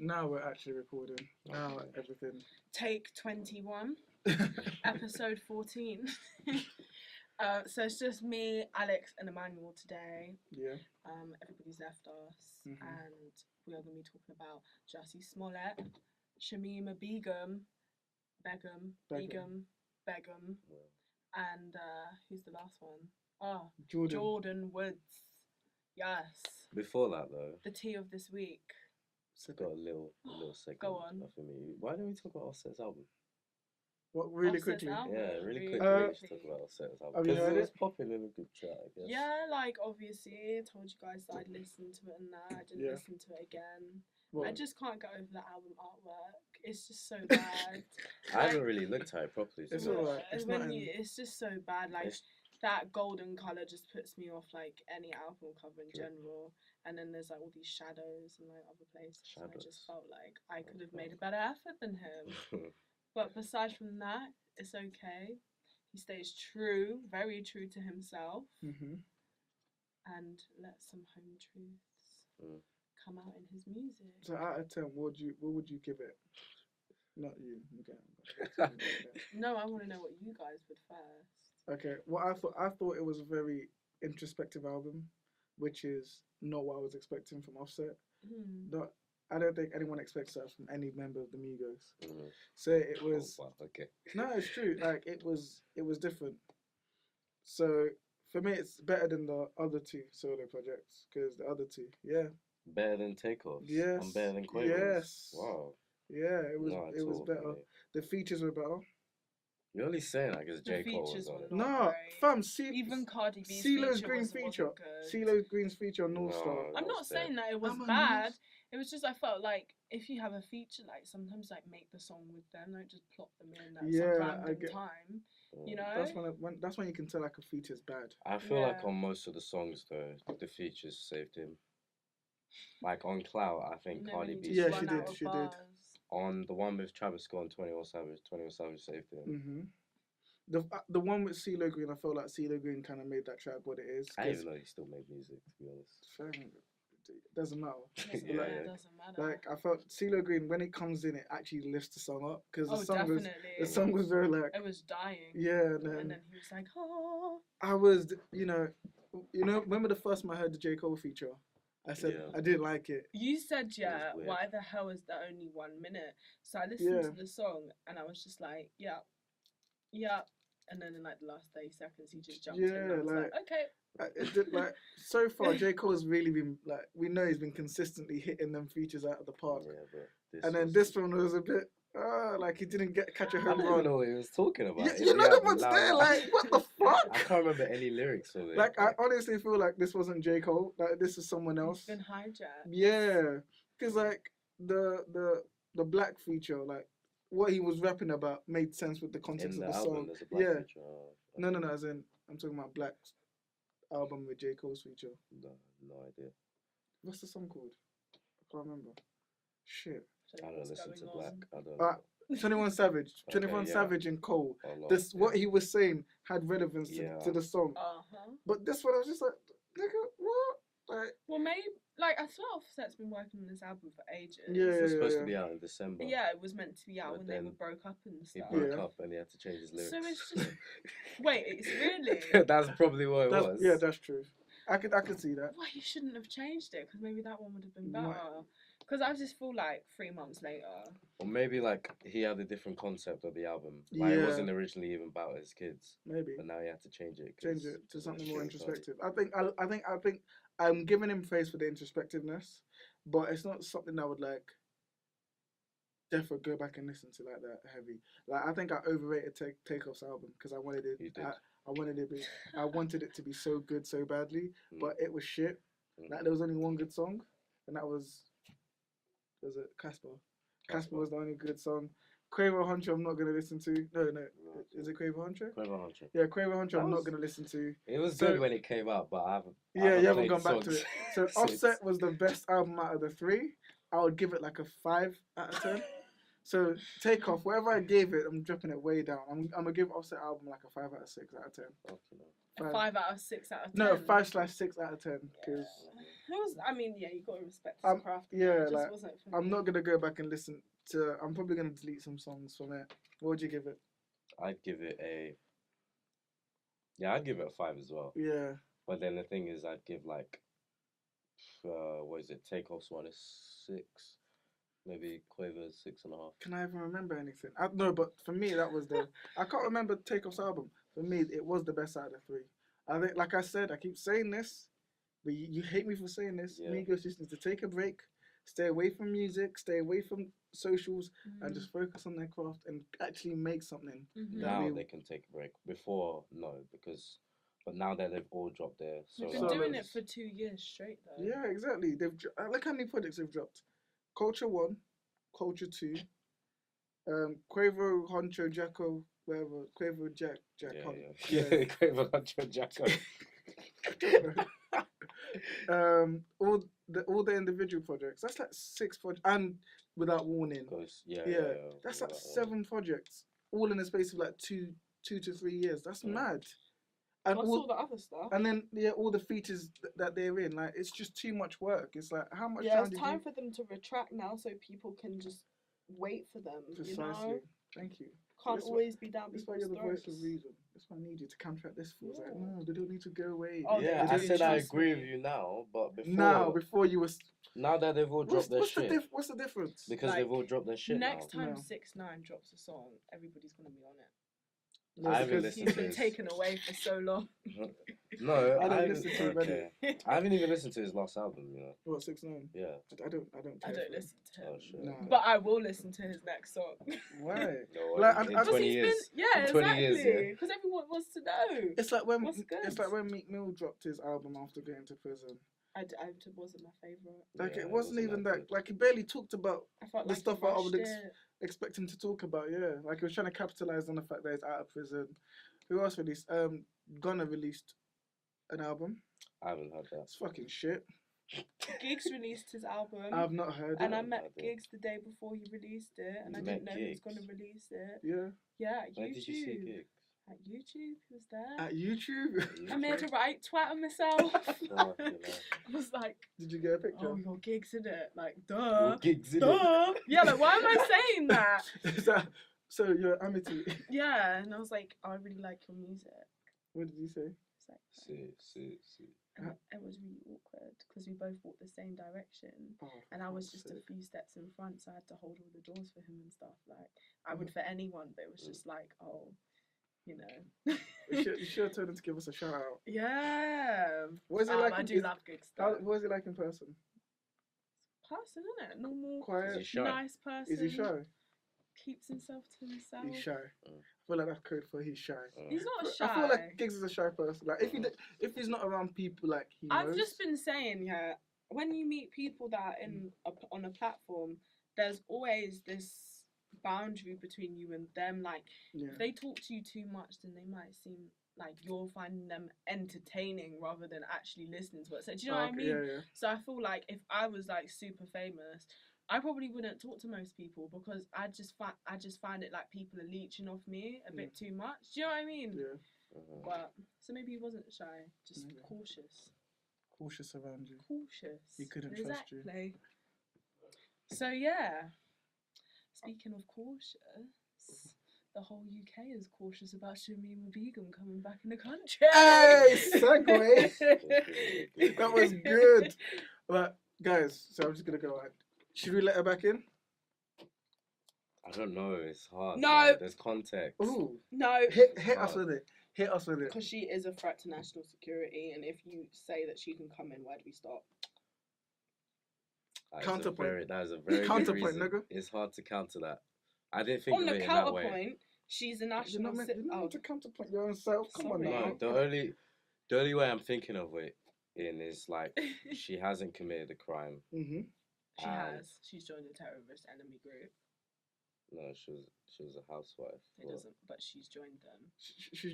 Now we're actually recording. Now everything. Take 21, episode 14. So it's just me, Alex, and Emmanuel today. Yeah. Everybody's left us, and we are going to be talking about Jussie Smollett, Shamima Begum, and who's the last one? Oh, Jordyn Woods. Yes. Before that, though, the tea of this week. Got a little segment. Go on. For me. Why don't we talk about Offset's album? What, really Offset's quickly? album? Yeah, really quickly. We should talk about Offset's album. Have you Because heard it was it? popping in a good chat, I guess. Yeah, like obviously I told you guys that I'd listened to it and that. I didn't Yeah. listen to it again. What? I just can't get over the album artwork. It's just so bad. I haven't really looked at it properly. It's so alright. It's just so bad. Like that golden colour just puts me off like any album cover in general. And then there's like all these shadows and like other places. And I just felt like I could have made a better effort than him. But besides from that, it's okay. He stays true, very true to himself, and let some home truths come out in his music. So out of 10, what would you give it? Not you. Okay. No, I want to know what you guys would first. Okay. Well, I thought it was a very introspective album, which is not what I was expecting from Offset. I don't think anyone expects that from any member of the Migos. So it was. Oh, wow, okay. No, it's true. Like it was different. So for me, it's better than the other two solo projects because the other two, yeah. Better than Takeoffs. Yes. And better than Quavo's. Yes. Wow. Yeah, it was better. The features were better. You're only saying that because J. Cole was features on were it. not No, great. fam, Even Cardi B's CeeLo's feature green wasn't feature. good. CeeLo's green's feature on North No. Star. I'm not saying that it was I'm a bad. nice- It was just I felt like if you have a feature, like sometimes like make the song with them, don't just plop them in at Yeah, some I random get- time. You know. That's when you can tell like a feature's bad. I feel Yeah. like on most of the songs, though, the features saved him. Like on Clout, I think And then Cardi when B. you Yeah, just she run did, out of she did. bars. On the one with Travis Scott and 21 Savage saved him. The one with CeeLo Green, I felt like CeeLo Green kind of made that track what it is. I didn't even know he still made music, to be honest. It doesn't matter. Doesn't Yeah, matter, yeah. doesn't matter. Like I felt CeeLo Green when it comes in, it actually lifts the song up because Oh, definitely. the song was very like It was dying. yeah, And then he was like, oh. I was remember the first time I heard the J. Cole feature, I said Yeah. I didn't like it. You said, yeah, weird. why the hell is there only 1 minute? So I listened to the song and I was just like, yeah. And then in like the last 30 seconds, he just jumped in. And I was like, okay. It did, like so far, J. Cole's really been like we know he's been consistently hitting them features out of the park. Yeah, but And then this one was a bit like he didn't catch a I home don't run. even know what he was talking about. You He know had the ones loud- there, like what the fuck? I can't remember any lyrics of it. Like I honestly feel like this wasn't J. Cole. Like this is someone else. It's been hijacked. Yeah, because like the black feature, like what he was rapping about made sense with the context in of the the album, song. there's a black Yeah. feature. No. As in, I'm talking about Black's album with J. Cole's feature. No idea. What's the song called? I can't remember. Shit. So I don't what's listen to going Black. on? I don't know. 21 Savage. Okay, 21 yeah. Savage and Cole. A lot, This what yeah. he was saying had relevance Yeah. to the song. But this one I was just like, nigga, what? Like, Well, maybe, like, I swear Offset's been working on this album for ages. Yeah. It was supposed to be out in December. Yeah, it was meant to be out But when they then were broke up and He stuff. broke up and he had to change his lyrics. So it's just... Wait, it's really... That's probably what it was. yeah, that's true. I could see that. Well, you shouldn't have changed it, because maybe that one would have been Might- better. Because I just feel like 3 months later... Or maybe like he had a different concept of the album. Like it wasn't originally even about his kids. Maybe. But now he had to change it. Change it to something more introspective. I think I'm giving him praise for the introspectiveness, but it's not something I would like definitely go back and listen to like that heavy. Like I think I overrated Takeoff's album because I wanted it. You did. I wanted it to be so good so badly, but it was shit. Mm. Like there was only one good song, and that was it Casper. Casper was the only good song. Quavo Hunter I'm not gonna listen to. No. Is it Quavo Hunter? Quavo Hunter. Yeah, Quavo Hunter I'm That not was- gonna listen to. It was So- good when it came out, but I haven't. Yeah, you haven't played gone the back to songs it. So since. Offset was the best album out of the three. I would give it like a 5 out of 10. So Takeoff, whatever I gave it, I'm dropping it way down. I'm gonna give Offset album like a 5 out of 6 out of 10. Okay, no. 5 out of 6 out of 10. No, 5/6 out of 10. Because I mean, yeah, you gotta respect his craft. Yeah, it just like wasn't for I'm me. not gonna go back and listen to. I'm probably gonna delete some songs from it. What would you give it? I'd give it I'd give it a 5 as well. Yeah. But then the thing is, I'd give like, what is it? Takeoff's one is 6, maybe Quaver's 6.5. Can I even remember anything? No, but for me that was I can't remember Takeoff's album. For me, it was the best out of the 3. I think, like I said, I keep saying this, but you hate me for saying this. Yeah. Migos just need to take a break, stay away from music, stay away from socials, and just focus on their craft and actually make something. Now they can take a break. Before, no, but now that they've all dropped their They've solo been doing it albums. for 2 years straight, though. Yeah, exactly. Look how many projects they've dropped. Culture 1, Culture 2, Quavo, Honcho, Jacko, whatever. Quavo, Jack. Yeah, Quavo, Honcho, Jacko. All the individual projects. That's like 6 projects, and Without Warning. Yeah. That's like 7 projects, all in the space of like 2 to 3 years. That's mad. And all the other stuff. And then all the features that they're in, like it's just too much work. It's like how much time? Yeah, it's time for them to retract now, so people can just wait for them. Precisely. You know? Thank you. Can't always be down. That's why you're the voice of reason. That's why I need you to counteract this. Feels like no, they don't need to go away. Oh, yeah, I said I agree with you now, but before you was. Now that they've all dropped their shit. What's the difference? Because like, they've all dropped their shit. Next time No. 6ix9ine drops a song, everybody's gonna be on it. I haven't listened he's to been taken away for so long. No, I don't listen to him. Okay. I haven't even listened to his last album. You know. What 6ix9ine? Yeah. I don't listen to him. Oh, shit. No. But I will listen to his next song. Why? No, Like, in 20 years. Yeah, 20 exactly. years, Because everyone wants to know. It's like when What's good? It's like when Meek Mill dropped his album after getting to prison. I wasn't my favourite. Like Yeah, it wasn't even that. good. Like he barely talked about I felt the like stuff he I would rushed it. expect him to talk about. Yeah, like he was trying to capitalize on the fact that he's out of prison. Who else released? Gunna released an album. I haven't heard that. It's fucking shit. Giggs released his album. I've not heard and it. I met Giggs the day before he released it, and I didn't know he was going to release it. Yeah. Yeah, at Where YouTube. did you see Giggs? At YouTube, he was there. At YouTube? I made a right twat of myself. I was like, did you get a picture? oh, your Giggs in it. Like, duh. Your Giggs in duh. Yeah, like, why am I saying that? So you're Amity. Yeah, and I was like, oh, I really like your music. What did you say? It's like, See. and it was really awkward because we both walked the same direction, and I was just a few steps in front, so I had to hold all the doors for him and stuff. Like I would for anyone, but it was just like, oh, you know. You should have told him to give us a shout out. Yeah. What is it like? I do love good stuff. What is it like in person? Person, isn't it? Normal, Quiet, nice person. Is he shy? Keeps himself to himself. He's shy. I feel like that's code for he's shy. He's not shy. I feel like Giggs is a shy person. Like if he's not around people like he knows. I've just been saying, yeah, when you meet people that are on a platform, there's always this boundary between you and them. Like if they talk to you too much, then they might seem like you're finding them entertaining rather than actually listening to it. So do you know what I mean? Yeah. So I feel like if I was like super famous, I probably wouldn't talk to most people because I just find it like people are leeching off me a bit too much. Do you know what I mean? Yeah. But so maybe he wasn't shy, just cautious. Cautious around you. Cautious. He couldn't trust you. Exactly. So yeah. Speaking of cautious, the whole UK is cautious about Shamima Begum coming back in the country. Hey, segue. That was good. But guys, so I'm just gonna go on. Should we let her back in? I don't know. It's hard. No. Man. There's context. Ooh. No. Hit us with it. Hit us with it. Because she is a threat to national security, and if you say that she can come in, where do we stop? Counterpoint. That is a very counterpoint, good reason. nigga. It's hard to counter that. I didn't think On of the it in that way. counterpoint, she's a national. You're not meant to counterpoint your own self. Come on Sorry. now. No, the only way I'm thinking of it in is like she hasn't committed a crime. Mm-hmm. She has. She's joined the terrorist enemy group. No, she was a housewife. It doesn't, but she's joined them.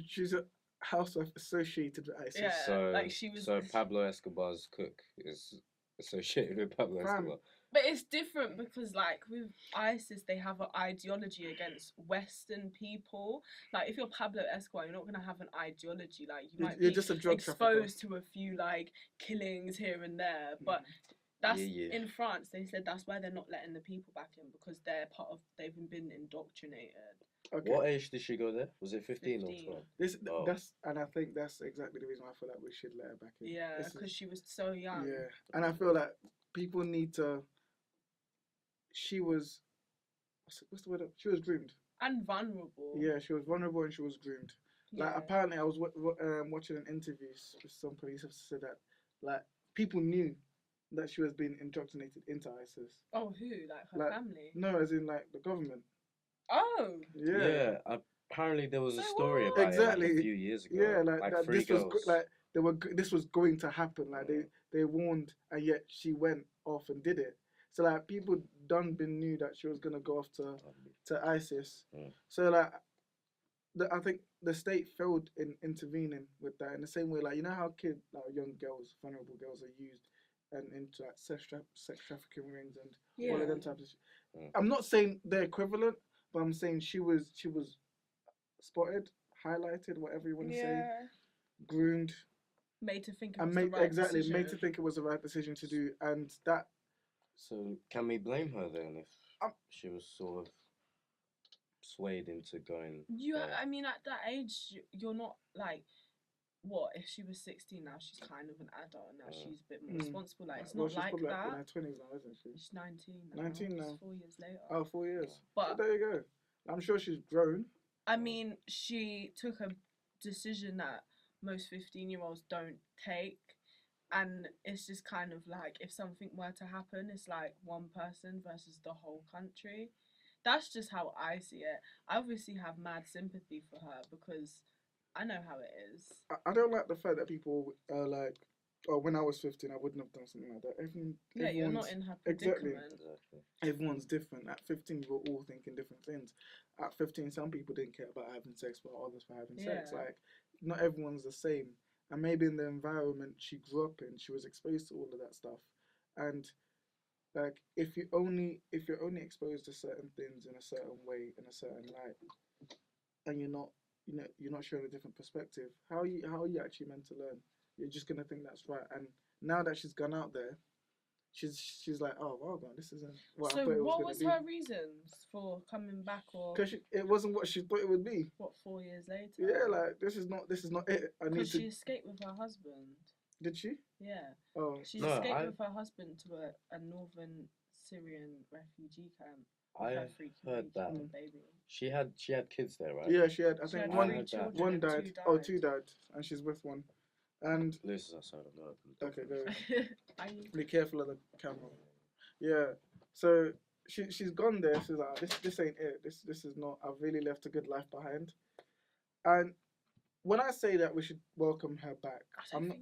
She's a housewife associated with ISIS. Yeah, So like she was. So Pablo Escobar's cook is associated with Pablo Fam. Escobar. But it's different because, like, with ISIS, they have an ideology against Western people. Like, if you're Pablo Escobar, you're not going to have an ideology. Like, you might You're be just a drug trafficker. exposed to a few, like, killings here and there. But that's in France, they said that's why they're not letting the people back in, because they've been indoctrinated. Okay. What age did she go there? Was it 15 or 12? And I think that's exactly the reason why I feel like we should let her back in. Yeah, because she was so young. Yeah, and I feel like people need to. She was, what's the word? She was groomed. And vulnerable. Yeah, she was vulnerable and she was groomed. Like, apparently I was watching an interview with some police officer said that, like, people knew that she was being indoctrinated into ISIS. Oh, who? Like, her family? No, as in, like, the government. Oh. Yeah. Apparently there was a story about it, like, a few years ago. Yeah, like 3 girls. This was going to happen. Like, they warned, and yet she went off and did it. So, like, people knew that she was gonna go off to ISIS. So, like, I think the state failed in intervening with that in the same way, like, you know how young girls, vulnerable girls, are used and into like sex trafficking rings and all of them types of shit. I'm not saying they're equivalent, but I'm saying she was spotted, highlighted, whatever you want to say, groomed, made to think it was the right decision. Made to think it was the right decision to do, and that. So can we blame her then if she was sort of swayed into going? I mean, at that age, you're not like, what if she was 16 now? She's kind of an adult and now she's a bit more responsible. Like, it's not like that. Like in her 20s now, isn't she? She's 19 now. 19 now. It's 4 years later. Oh, 4 years. But so there you go. I'm sure she's grown. I mean, she took a decision that most 15-year-olds don't take. And it's just kind of like, if something were to happen, it's like one person versus the whole country. That's just how I see it. I obviously have mad sympathy for her because I know how it is. I don't like the fact that people are like, oh, when I was 15, I wouldn't have done something like that. You're not in her predicament. Exactly. Everyone's different. At 15, we were all thinking different things. At 15, some people didn't care about having sex, but others were having sex. Like, not everyone's the same. And maybe in the environment she grew up in, she was exposed to all of that stuff. And like, if you're only exposed to certain things in a certain way, in a certain light, and you're not showing a different perspective, how are you actually meant to learn? You're just gonna think that's right. And now that she's gone out there, she's like, oh, well done, this isn't what I thought it was. So what was her reasons for coming back? Or because it wasn't what she thought it would be. What, 4 years later? Yeah, like this is not it. Because she escaped with her husband. Did she? Yeah. Oh. She escaped with her husband to a northern Syrian refugee camp. I heard that. Baby. She had kids there, right? Yeah, she had. I think one died. 2 died. Oh, 2 died, and she's with one. And Lewis is outside of the okay, go. Be careful of the camera. Yeah. So she's gone there. She's like, this ain't it. This is not. I've really left a good life behind. And when I say that we should welcome her back, I'm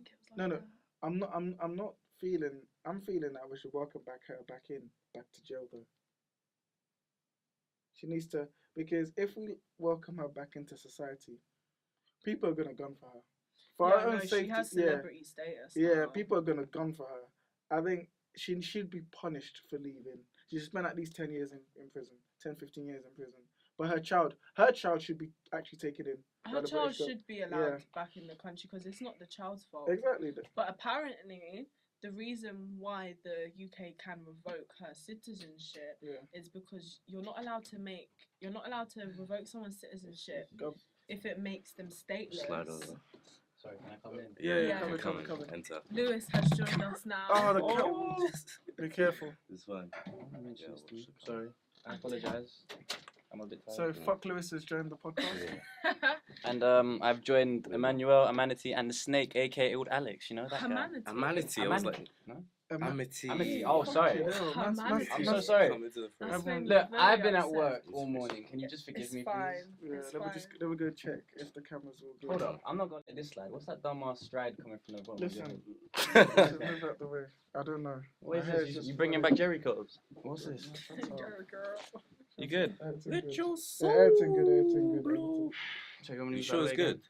feeling that we should welcome her back to jail though. She needs to, because if we welcome her back into society, people are gonna gun for her. For her own safety, she has celebrity status. Yeah, now. people are gonna gun for her. I think she should be punished for leaving. She should spend at least 10 years in prison, 10, 15 years in prison. But her child should be actually taken in. Her child should be allowed back in the country because it's not the child's fault. Exactly. But apparently, the reason why the UK can revoke her citizenship is because you're not allowed to revoke someone's citizenship if it makes them stateless. Slide over. Sorry, can I come in? Yeah, come in. Enter. Lewis has joined us now. Oh, be careful. It's fine. Sorry, I apologise. I'm a bit tired. So fuck Lewis has joined the podcast. And I've joined Emmanuel, Amity, and the Snake, aka Old Alex. You know that guy? Amity. I was like, no? Amity. Oh, sorry. I'm so sorry. Look, I've been at work all morning. Can you just forgive me, please? Let me go check if the cameras will go. Hold on, I'm not gonna let this slide. What's that dumbass stride coming from the bottom? Listen, move out the way. I don't know. What is this? You bringing back Jerry Codes? What's this? You good? Good. your soul. Editing good. Check on You sure it's good?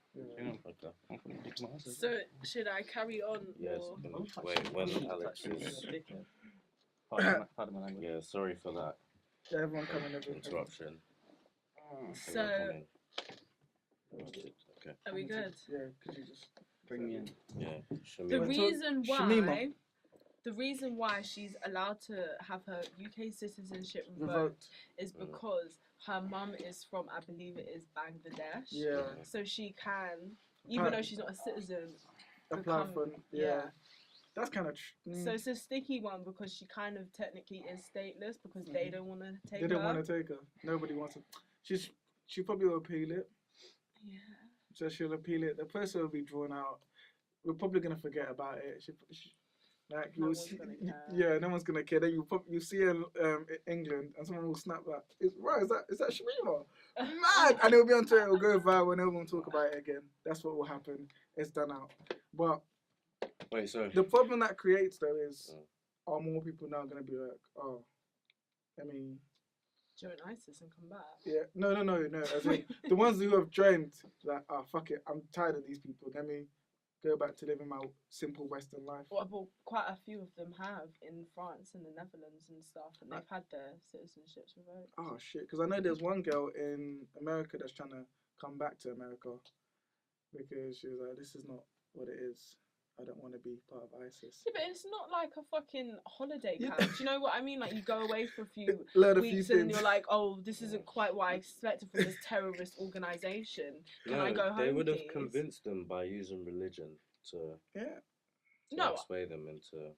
So should I carry on? Yes. Or? Wait, when Alex is. Pardon my language. Yeah, sorry for that Yeah, everyone coming over. interruption. So Okay. are we good? Yeah, could you just Bring me in. Yeah. The Shamima. reason why she's allowed to have her UK citizenship revoked revoked? is because her mum is from, I believe it is Bangladesh. Yeah. So she can, even though she's not a citizen, Apply for. Yeah. That's kind of. So it's a sticky one because she kind of technically is stateless because they don't want to take her. They don't want to take her. Nobody wants her. She probably will appeal it. Yeah. So she'll appeal it. The person will be drawn out. We're probably gonna forget about it. Like No you'll one's see, gonna care. yeah, no one's gonna care. Then you see her in England, and someone will snap that. Is that Shamima? Mad, and it'll be on Twitter. It'll go viral, and everyone will talk about it again. That's what will happen. It's done out. But Wait, so. the problem that creates though is, are more people now gonna be like, oh, I mean. Join ISIS and come back. Yeah, no. As in, the ones who have joined, like, fuck it, I'm tired of these people. Let me go back to living my simple Western life. Well, quite a few of them have in France and the Netherlands and stuff, and they've had their citizenships revoked. Oh shit! Because I know there's one girl in America that's trying to come back to America because she was like, "This is not what it is. I don't want to be part of ISIS." Yeah, but it's not like a fucking holiday camp. Do you know what I mean? Like, you go away for a few weeks and you're like, oh, this isn't quite what I expected from this terrorist organisation. Can I go home, they would have please? convinced them by using religion to sway them into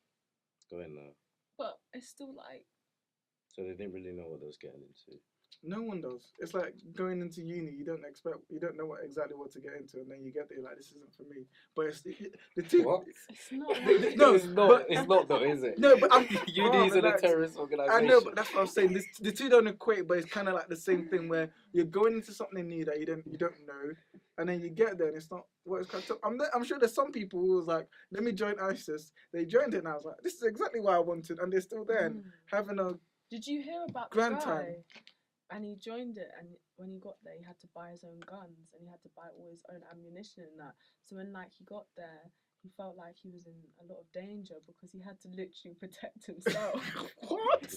going there. But it's still like... So they didn't really know what they was getting into. No one does. It's like going into uni. You don't know exactly what to get into, and then you get there like, this isn't for me. But it's the two. What? It's not. No, it's not though, is it? No, but Unis are a terrorist organisation. I know, but that's what I'm saying. The two don't equate, but it's kind of like the same thing where you're going into something new that you don't know, and then you get there and it's not what it's cracked up. I'm sure there's some people who was like, let me join ISIS. They joined it, and I was like, this is exactly what I wanted, and they're still there and having a. Did you hear about the grand guy? time. And he joined it, and when he got there, he had to buy his own guns, and he had to buy all his own ammunition and that. So when he got there, he felt like he was in a lot of danger because he had to literally protect himself. What?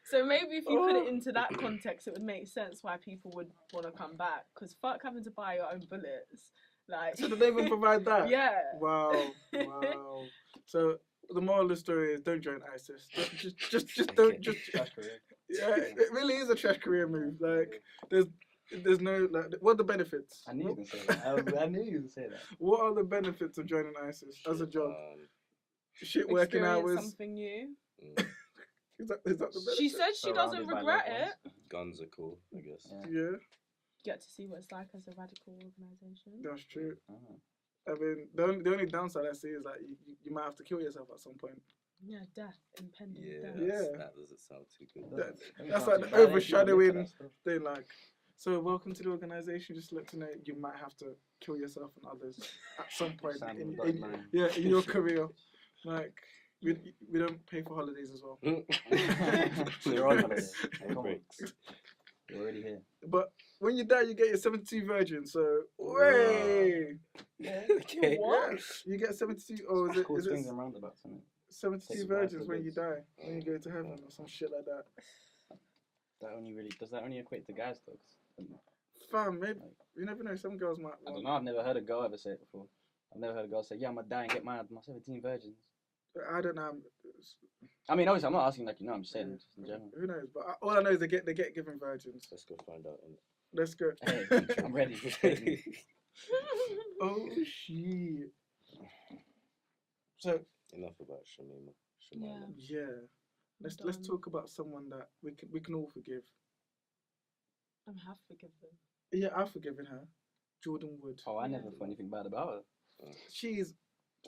So maybe if you put it into that context, it would make sense why people would want to come back. Because fuck having to buy your own bullets. Like. So did they even provide that? Yeah. Wow. So the moral of the story is don't join ISIS. Just don't. Yeah, it really is a trash career move. Like, there's no like. What are the benefits? I knew you were gonna say that. I knew you were gonna say that. What are the benefits of joining ISIS as a job? Shit working hours. Something new. Is that the benefit? She said she doesn't regret it. Guns are cool, I guess. Yeah. Get to see what it's like as a radical organisation. That's true. I mean, the only downside I see is that you might have to kill yourself at some point. Yeah, death, impending death. That doesn't sound too good. That's like the overshadowing thing. Like, so welcome to the organisation. Just let you know you might have to kill yourself and others at some point in your career. Like, we don't pay for holidays as well. We're on holidays. You're already here. But when you die, you get your 72 virgins. So, way. Okay. What? You get 72. Oh, is it? Swings and roundabouts, isn't it? 72 virgins when you die, when you go to heaven or some shit like that. Does that only equate to guys though? Fam, maybe you never know. Some girls might. I don't know. I've never heard a girl ever say it before. I've never heard a girl say, "Yeah, I'm gonna die and get my 17 virgins." I don't know. I mean, obviously, I'm not asking like I'm just saying just in general. Who knows? But all I know is they get given virgins. Let's go find out. Let's go. Hey, I'm ready. Oh shit. So enough about Shamima. Yeah. Let's talk about someone that we can all forgive. I have forgiven. Yeah, I've forgiven her. Jordyn Woods. Oh, I never thought anything bad about her. She's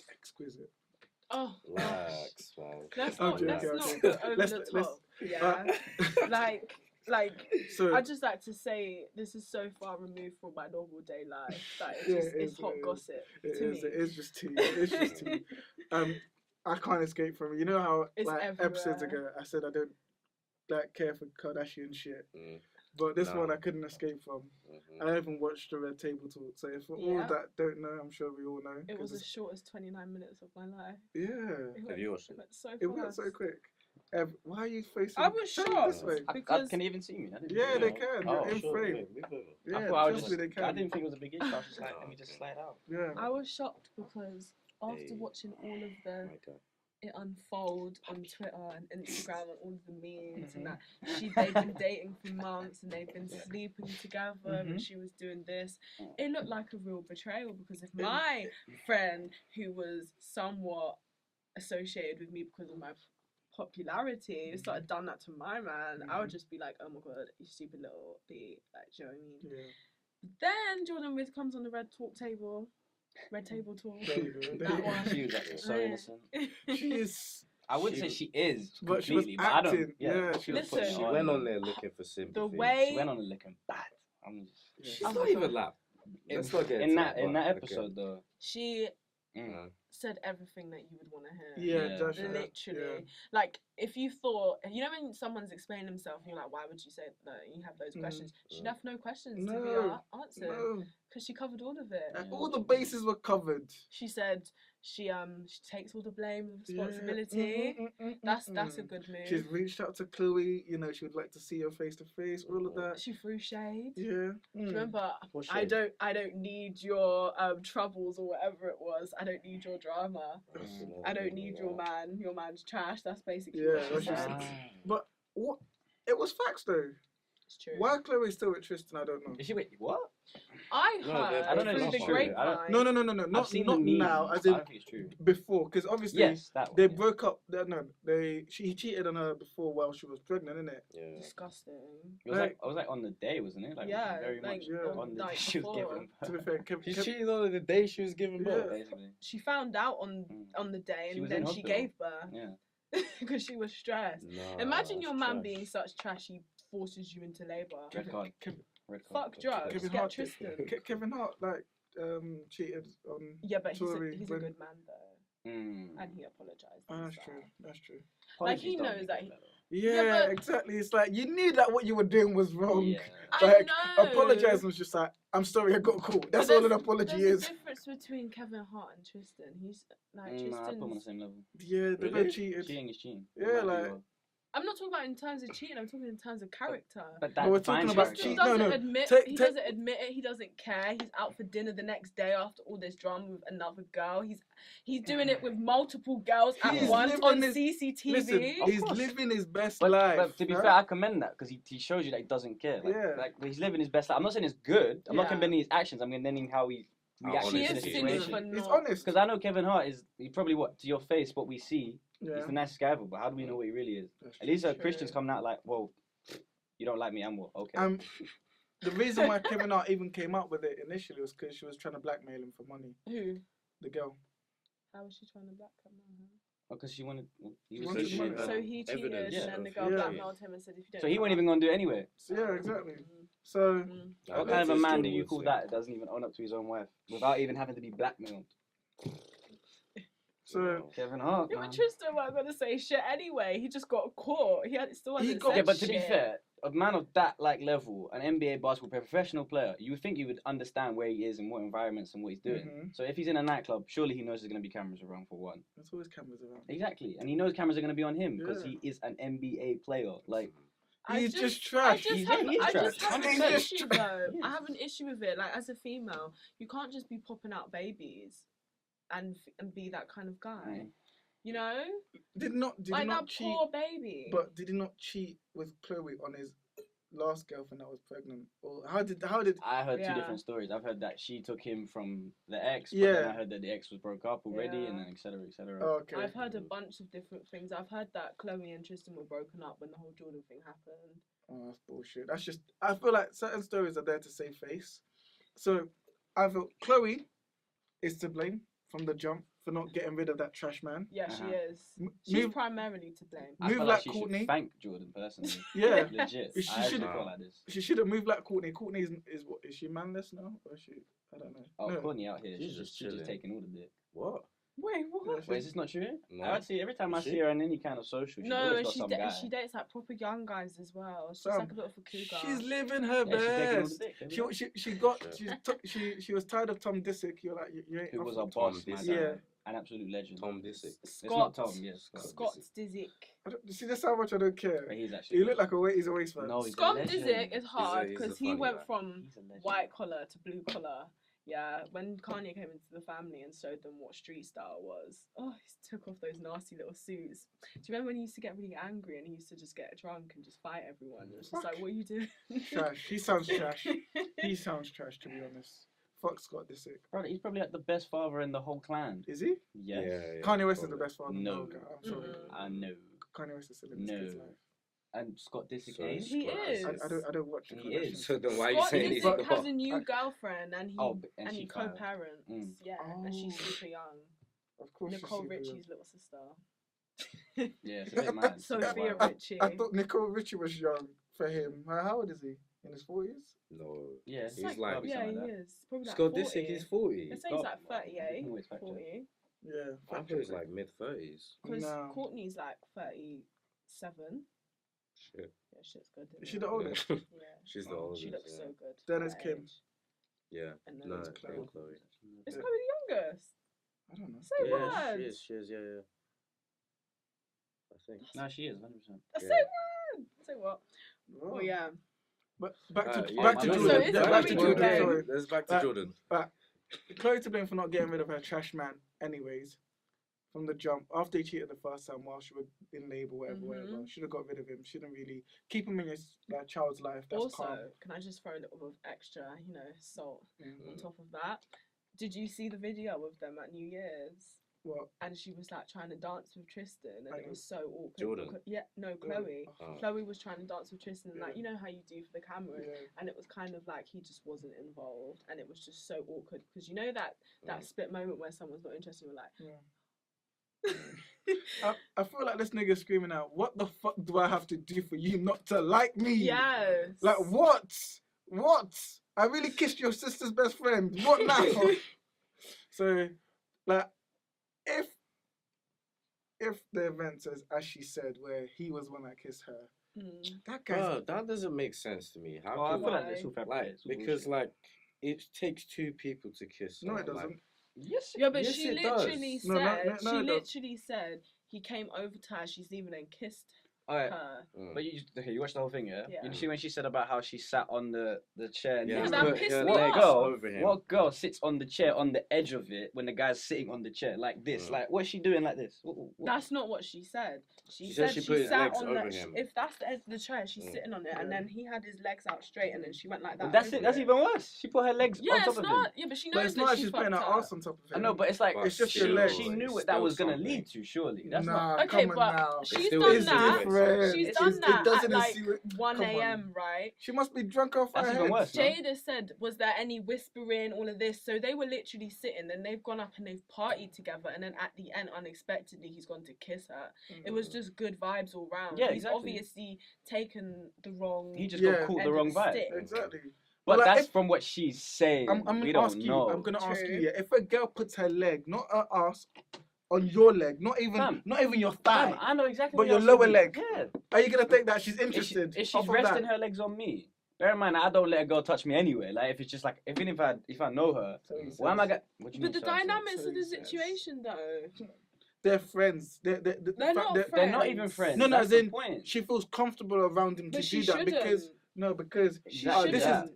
exquisite. Oh, relax, man. Let's not go over the top. Yeah. Like, so, I'd just like to say this is so far removed from my normal day life that it's hot gossip to me. It is just tea. It's just tea. I can't escape from it. You know how it's like everywhere. Episodes ago I said I don't like care for Kardashian shit. But this one I couldn't escape from. I even watched the Red Table Talk. So if for all that don't know, I'm sure we all know. It was the shortest 29 minutes of my life. Yeah. Have you watched it? It went so quick. Why are you facing? I was shocked this way? because can they even see me? Yeah, they can. You're in frame. Yeah, I didn't think it was a big issue. I was just like, let me just slide out. Yeah. I was shocked because after watching all of it unfold on Twitter and Instagram and all of the memes and that they've been dating for months and they've been sleeping together and she was doing this, it looked like a real betrayal, because if my friend who was somewhat associated with me because of my popularity started done that to my man, I would just be like, oh my god, you stupid little B, like, do you know what I mean? But then Jordyn Woods comes on the Red Table Talk. That one. She was actually so innocent. She is. I wouldn't say she is but she was completely, acting. but I don't. Yeah, she was Listen, putting She on. went on there looking for sympathy. The way She went on there looking bad. She's not even that. Let's not get in into that episode though. she said everything that you would want to hear. Yeah, definitely. Literally. Like, if you thought, you know, when someone's explaining himself and you're like, why would you say that? You have those questions. She left no questions to be answered because she covered all of it. All the bases were covered. She said she takes all the blame and responsibility. That's a good move. She's reached out to Chloe. You know, she would like to see her face to face. All of that. She threw shade. Yeah. Remember, I don't need your troubles or whatever it was. I don't need your drama. I don't need your man. Your man's trash. That's basically what she said. But what? It was facts though. It's true. Why Chloe's still with Tristan, I don't know. Is she wait? What? I heard. I don't know. Through It's the true. grapevine. No. Not now. As in I don't think it's true. before, because obviously Yes, that one, they broke up. He cheated on her before while she was pregnant, innit? Yeah. Disgusting. It was like on the day, wasn't it? Like very much on the day she was giving birth. To be fair, She cheated on her the day she was giving birth. Basically. She found out on the day, She and was in then she hospital. gave birth. Yeah. Because she was stressed. Nah, Imagine your man trash. being such trash, he forces you into labour. Red card. Fuck drugs. Kevin Get Hart. Tristan. Kevin Hart cheated on. Yeah, but Tory he's a good man though, Mm. and he apologized. That's true. Like, he knows that. Yeah, exactly. It's like you knew that what you were doing was wrong. Yeah. Like, I know. apologize was just like, I'm sorry, I got caught. That's all an apology there's is. a difference between Kevin Hart and Tristan. He's like I put him on the Tristan's. same level. Yeah, they Really? both cheated. Cheating is cheating. Yeah, like. I'm not talking about in terms of cheating. I'm talking in terms of character. But But we're talking about Tristan cheat. No, doesn't no. admit. Take- He take- doesn't admit it. He doesn't care. He's out for dinner the next day after all this drama with another girl. He's doing it with multiple girls at He's once living on his- CCTV. Listen, he's course. living his best But life. to be huh? fair, I commend that because he shows you that he doesn't care. Like he's living his best life. I'm not saying it's good. I'm not Yeah. condemning his actions. I'm condemning how he reacts She to the is cynical for situation. He's not. honest. Because I know Kevin Hart he probably to your face what we see. Yeah. He's the nicest guy ever. But how do we know what he really is? That's At least true. Christian's coming out like, well, you don't like me, I'm what? Okay. The reason why Kevin Hart even came up with it initially was because she was trying to blackmail him for money. Who? The girl. How was she trying to blackmail her? Because she wanted. He She was. wanted money. So he cheated, evidence and then the of- girl Yeah. blackmailed him and said, "If you don't." So he wasn't even gonna do it anyway. So, yeah, exactly. Mm. So What kind of a man do you call that doesn't even own up to his own wife without even having to be blackmailed? Kevin Hart. Yeah, Man. but Tristan wasn't gonna say shit anyway. He just got caught. Still hasn't said Yeah, but to be shit. fair, a man of that level, an NBA basketball player, professional player, you would think you would understand where he is and what environments and what he's doing. Mhm. So if he's in a nightclub, surely he knows there's going to be cameras around for one. there's always cameras around. Exactly, and he knows cameras are going to be on him because Yeah. he is an NBA player. Like, He's just I trash. just He's- have, he is I trash. just have an 100%. issue though. He I is. have an issue with it. Like, as a female, you can't just be popping out babies and be that kind of guy. Mm. You know, Did he like not that cheat? poor baby. But did he not cheat with Chloe on his last girlfriend that was pregnant? Or how did? I heard Yeah. two different stories. I've heard that she took him from the ex, but Yeah. then I heard that the ex was broke up already, Yeah. and then etc. etc. Oh, okay. I've heard a bunch of different things. I've heard that Chloe and Tristan were broken up when the whole Jordyn thing happened. Oh, that's bullshit. That's just. I feel like certain stories are there to save face. So I feel Chloe is to blame from the jump for not getting rid of that trash man. Yeah, Uh-huh. she is. M- She's move- primarily to blame. I Move feel like she Courtney. should thank Jordan personally. Yeah. Legit. She I actually should- feel like this. She should have moved like Courtney. Courtney is what? Is she manless now? Or is she? I don't know. Oh, No. Courtney out here. She's She's just just chilling. taking all the dick. What? Wait, what? Wait, is this not true? No. I see every time I see her on any kind of social, she's No, always and got some guy. she dates like proper young guys as well. She's Sam, like a bit of a cougar. She's living her Yeah, she's taking all the best. dick, there we She was tired of Tom Disick. You're like, you ain't Who off was of a boss, Tom man. Disick. Yeah. An absolute legend. Tom Disick. It's not Tom, yes. Scott Disick. You see, that's how much I don't care. But he's actually. You look like he's a waste man. No, he's Scott a legend. Disick is hard he's a because he funny went guy. from He's a legend. white collar to blue collar. Yeah, when Kanye came into the family and showed them what street style was, he took off those nasty little suits. Do you remember when he used to get really angry and he used to just get drunk and just fight everyone? It was just like, what are you doing? Trash. He sounds trash. He sounds trash, to be honest. Fuck Scott Disick. Brother, he's probably like the best father in the whole clan. Is he? Yes. Yeah. Kanye West is the probably. best father. No. I'm sorry. I know. Kanye West is still in his No. kid's life. And Scott Disick So ain't. He is. I don't watch the He Kardashians. is. So then why are you Scott saying he's Disick not? has a new girlfriend and he And he she fired. co-parents. Mm. Yeah, and she's Oh. super young. Of course, Nicole she's super young. Richie's little sister. Yeah, it's a bit mad. Sophia Wow. Richie. I thought Nicole Richie was young for him. How old is he? In his 40s? No. Yeah, He's like- probably yeah, something he like that. is. Probably like Scott 40. Disick is 40. They say he's like God, 38, always fact check. 40. Yeah. I thought it was like mid-30s. Because No. Courtney's like 37. Shit. Yeah, shit's good. Is she the oldest? Yeah. She's the Oh, oldest. She looks yeah. so good. Then for it's her Kim. age. Yeah. And then No, it's it's Chloe. Chloe. Is Yeah. Chloe the youngest? I don't know. Say Yeah, what? she is, yeah. I think. No, she is 100%. Say Yeah. what? Say what? Oh. Well, yeah. But back to Yeah, back to Jordan. Jordan. So is Yeah, it back really to good Jordan. game? Sorry. Let's back to Jordan. Chloe to blame for not getting rid of her trash man, anyways. From the jump, after he cheated the first time while she was in labour, whatever, should have got rid of him. Shouldn't really keep him in his child's life. That's Also, calm. can I just throw a little bit of extra, salt Mm. on top of that? Did you see the video of them at New Year's? What? And she was like trying to dance with Tristan, and it was so awkward. Jordan? because- yeah, no, Chloe. Oh. Chloe was trying to dance with Tristan, and like Yeah. how you do for the camera, Yeah. and it was kind of like he just wasn't involved, and it was just so awkward because that split moment where someone's not interested, you're like, I feel like this nigga screaming out, "What the fuck do I have to do for you not to like me?" yes, Like what? What? I really kissed your sister's best friend. What now? So, like, if the event says as she said, where he was the one that kissed her, that guy's Bro, that doesn't make sense to me. How Well, I can feel like Why? this all like, fabricated. It's all because bullshit. like it takes two people to kiss. no, it someone, doesn't. Like, Yes. Yeah, but Yes, she it does. literally No, said, no, it does. literally said he came over to her, she's even then kissed Alright, her. but you watched the whole thing, yeah? Yeah. You see when she said about how she sat on the chair and yeah, Yeah, then that put pissed your me legs off. over him. what girl sits on the chair on the edge of it when the guy's sitting on the chair like this? Like, what's she doing like this? What? That's not what she said. She said said she she put his sat legs on over the. him. If that's the edge of the chair, she's sitting on it, and then he had his legs out straight, and then she went like that. Well, that's over it. That's even worse. She put her legs Yeah, on top it's of not. him. Yeah, but she knows But it's that not like she she's putting her fucked ass up. on top of him. I know, but it's like But it's just she, your legs. she knew what It's that was still gonna something. lead to. Surely that's nah, not. Okay, come on but now. she's still done is that. different. She's It's- done it that doesn't at like insinuate- 1 come on. a.m. Right? She must be drunk off her That's head. even worse. No? Jada said, was there any whispering, all of this? So they were literally sitting, then they've gone up and they've partied together, and then at the end, unexpectedly, he's gone to kiss her. It was just good vibes all round. Yeah, He's exactly. obviously taken the wrong. He just Yeah. got caught end the of wrong the vibe. stick. Exactly. But Well, like, that's if- from what she's saying. I'm we gonna don't ask you. know. I'm gonna ask you. True. Yeah, if a girl puts her leg, not her ass, on your leg, not even your thigh, Damn, I know exactly. but what your you're lower saying. leg. Yeah. Are you gonna think that she's If, interested? if she's off of resting that? her legs on me, bear in mind I don't let a girl touch me anyway. Like if it's just like even if I know her, So he why am I says. gonna? What do you But mean, the sorry, sorry? dynamics So of the he says. situation, though. They're friends. They're not They're not even friends. No, no, That's as the in, point. she feels comfortable around him But to she do that shouldn't. because She Exactly this that. is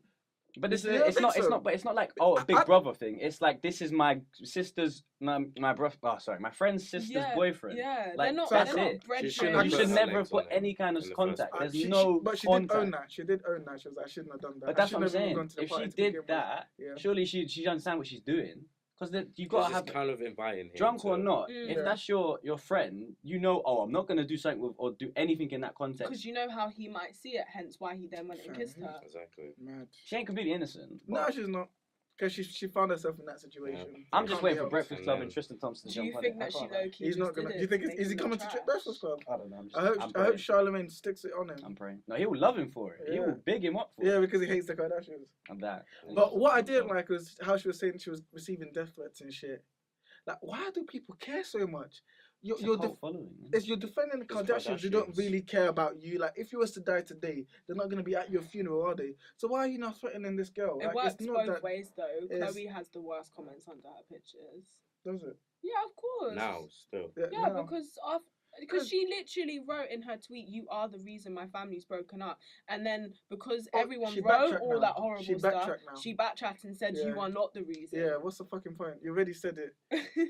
But this is You don't it's think not so? but it's not like a big I- brother thing. It's like this is my sister's my my friend's sister's Yeah, boyfriend. Yeah, Like, they're not. that's They're it. not bred She friends. shouldn't You put should her never legs put on any him kind of in the contact. first There's she, no but she contact. did own that. She did own that. She was like, I shouldn't have done that. But that's I what I'm shouldn't have even saying. gone to the If party she to begin did with. that, Yeah. surely she understand what she's doing. Because you've Because got to it's have kind of inviting him. drunk or to- not. Mm. If Yeah. that's your friend, you know. Oh, I'm not gonna do something with or do anything in that context. Because you know how he might see it, hence why he then went and kissed her. Exactly. Mad. She ain't completely innocent. No, but she's not. Because she found herself in that situation. I'm It just can't waiting be for helped. Breakfast And Club then- and Tristan Thompson to Do you jump think on it. that she I can't low lie. key He's just not did gonna. it Do you think to is make he him coming to trash? Breakfast Club? I don't know. I hope I'm Charlemagne praying. sticks it on him. I'm praying. No, he will love him for it. He Yeah. will big him up for Yeah, it. because he hates the Kardashians. And that. But what I didn't like was how she was saying she was receiving death threats and shit. Like, why do people care so much? You're following. you're defending the Kardashians who don't really care about you. Like, if you was to die today, they're not gonna be at your funeral, are they? So why are you not threatening this girl? It like, works it's not both ways though. Chloe has the worst comments under her pictures. Does it? Yeah, of course. Now, still. Yeah, now. Because she literally wrote in her tweet, "You are the reason my family's broken up," and then because everyone wrote all that horrible stuff, she backtracked and said, "You are not the reason." Yeah, what's the fucking point? You already said it.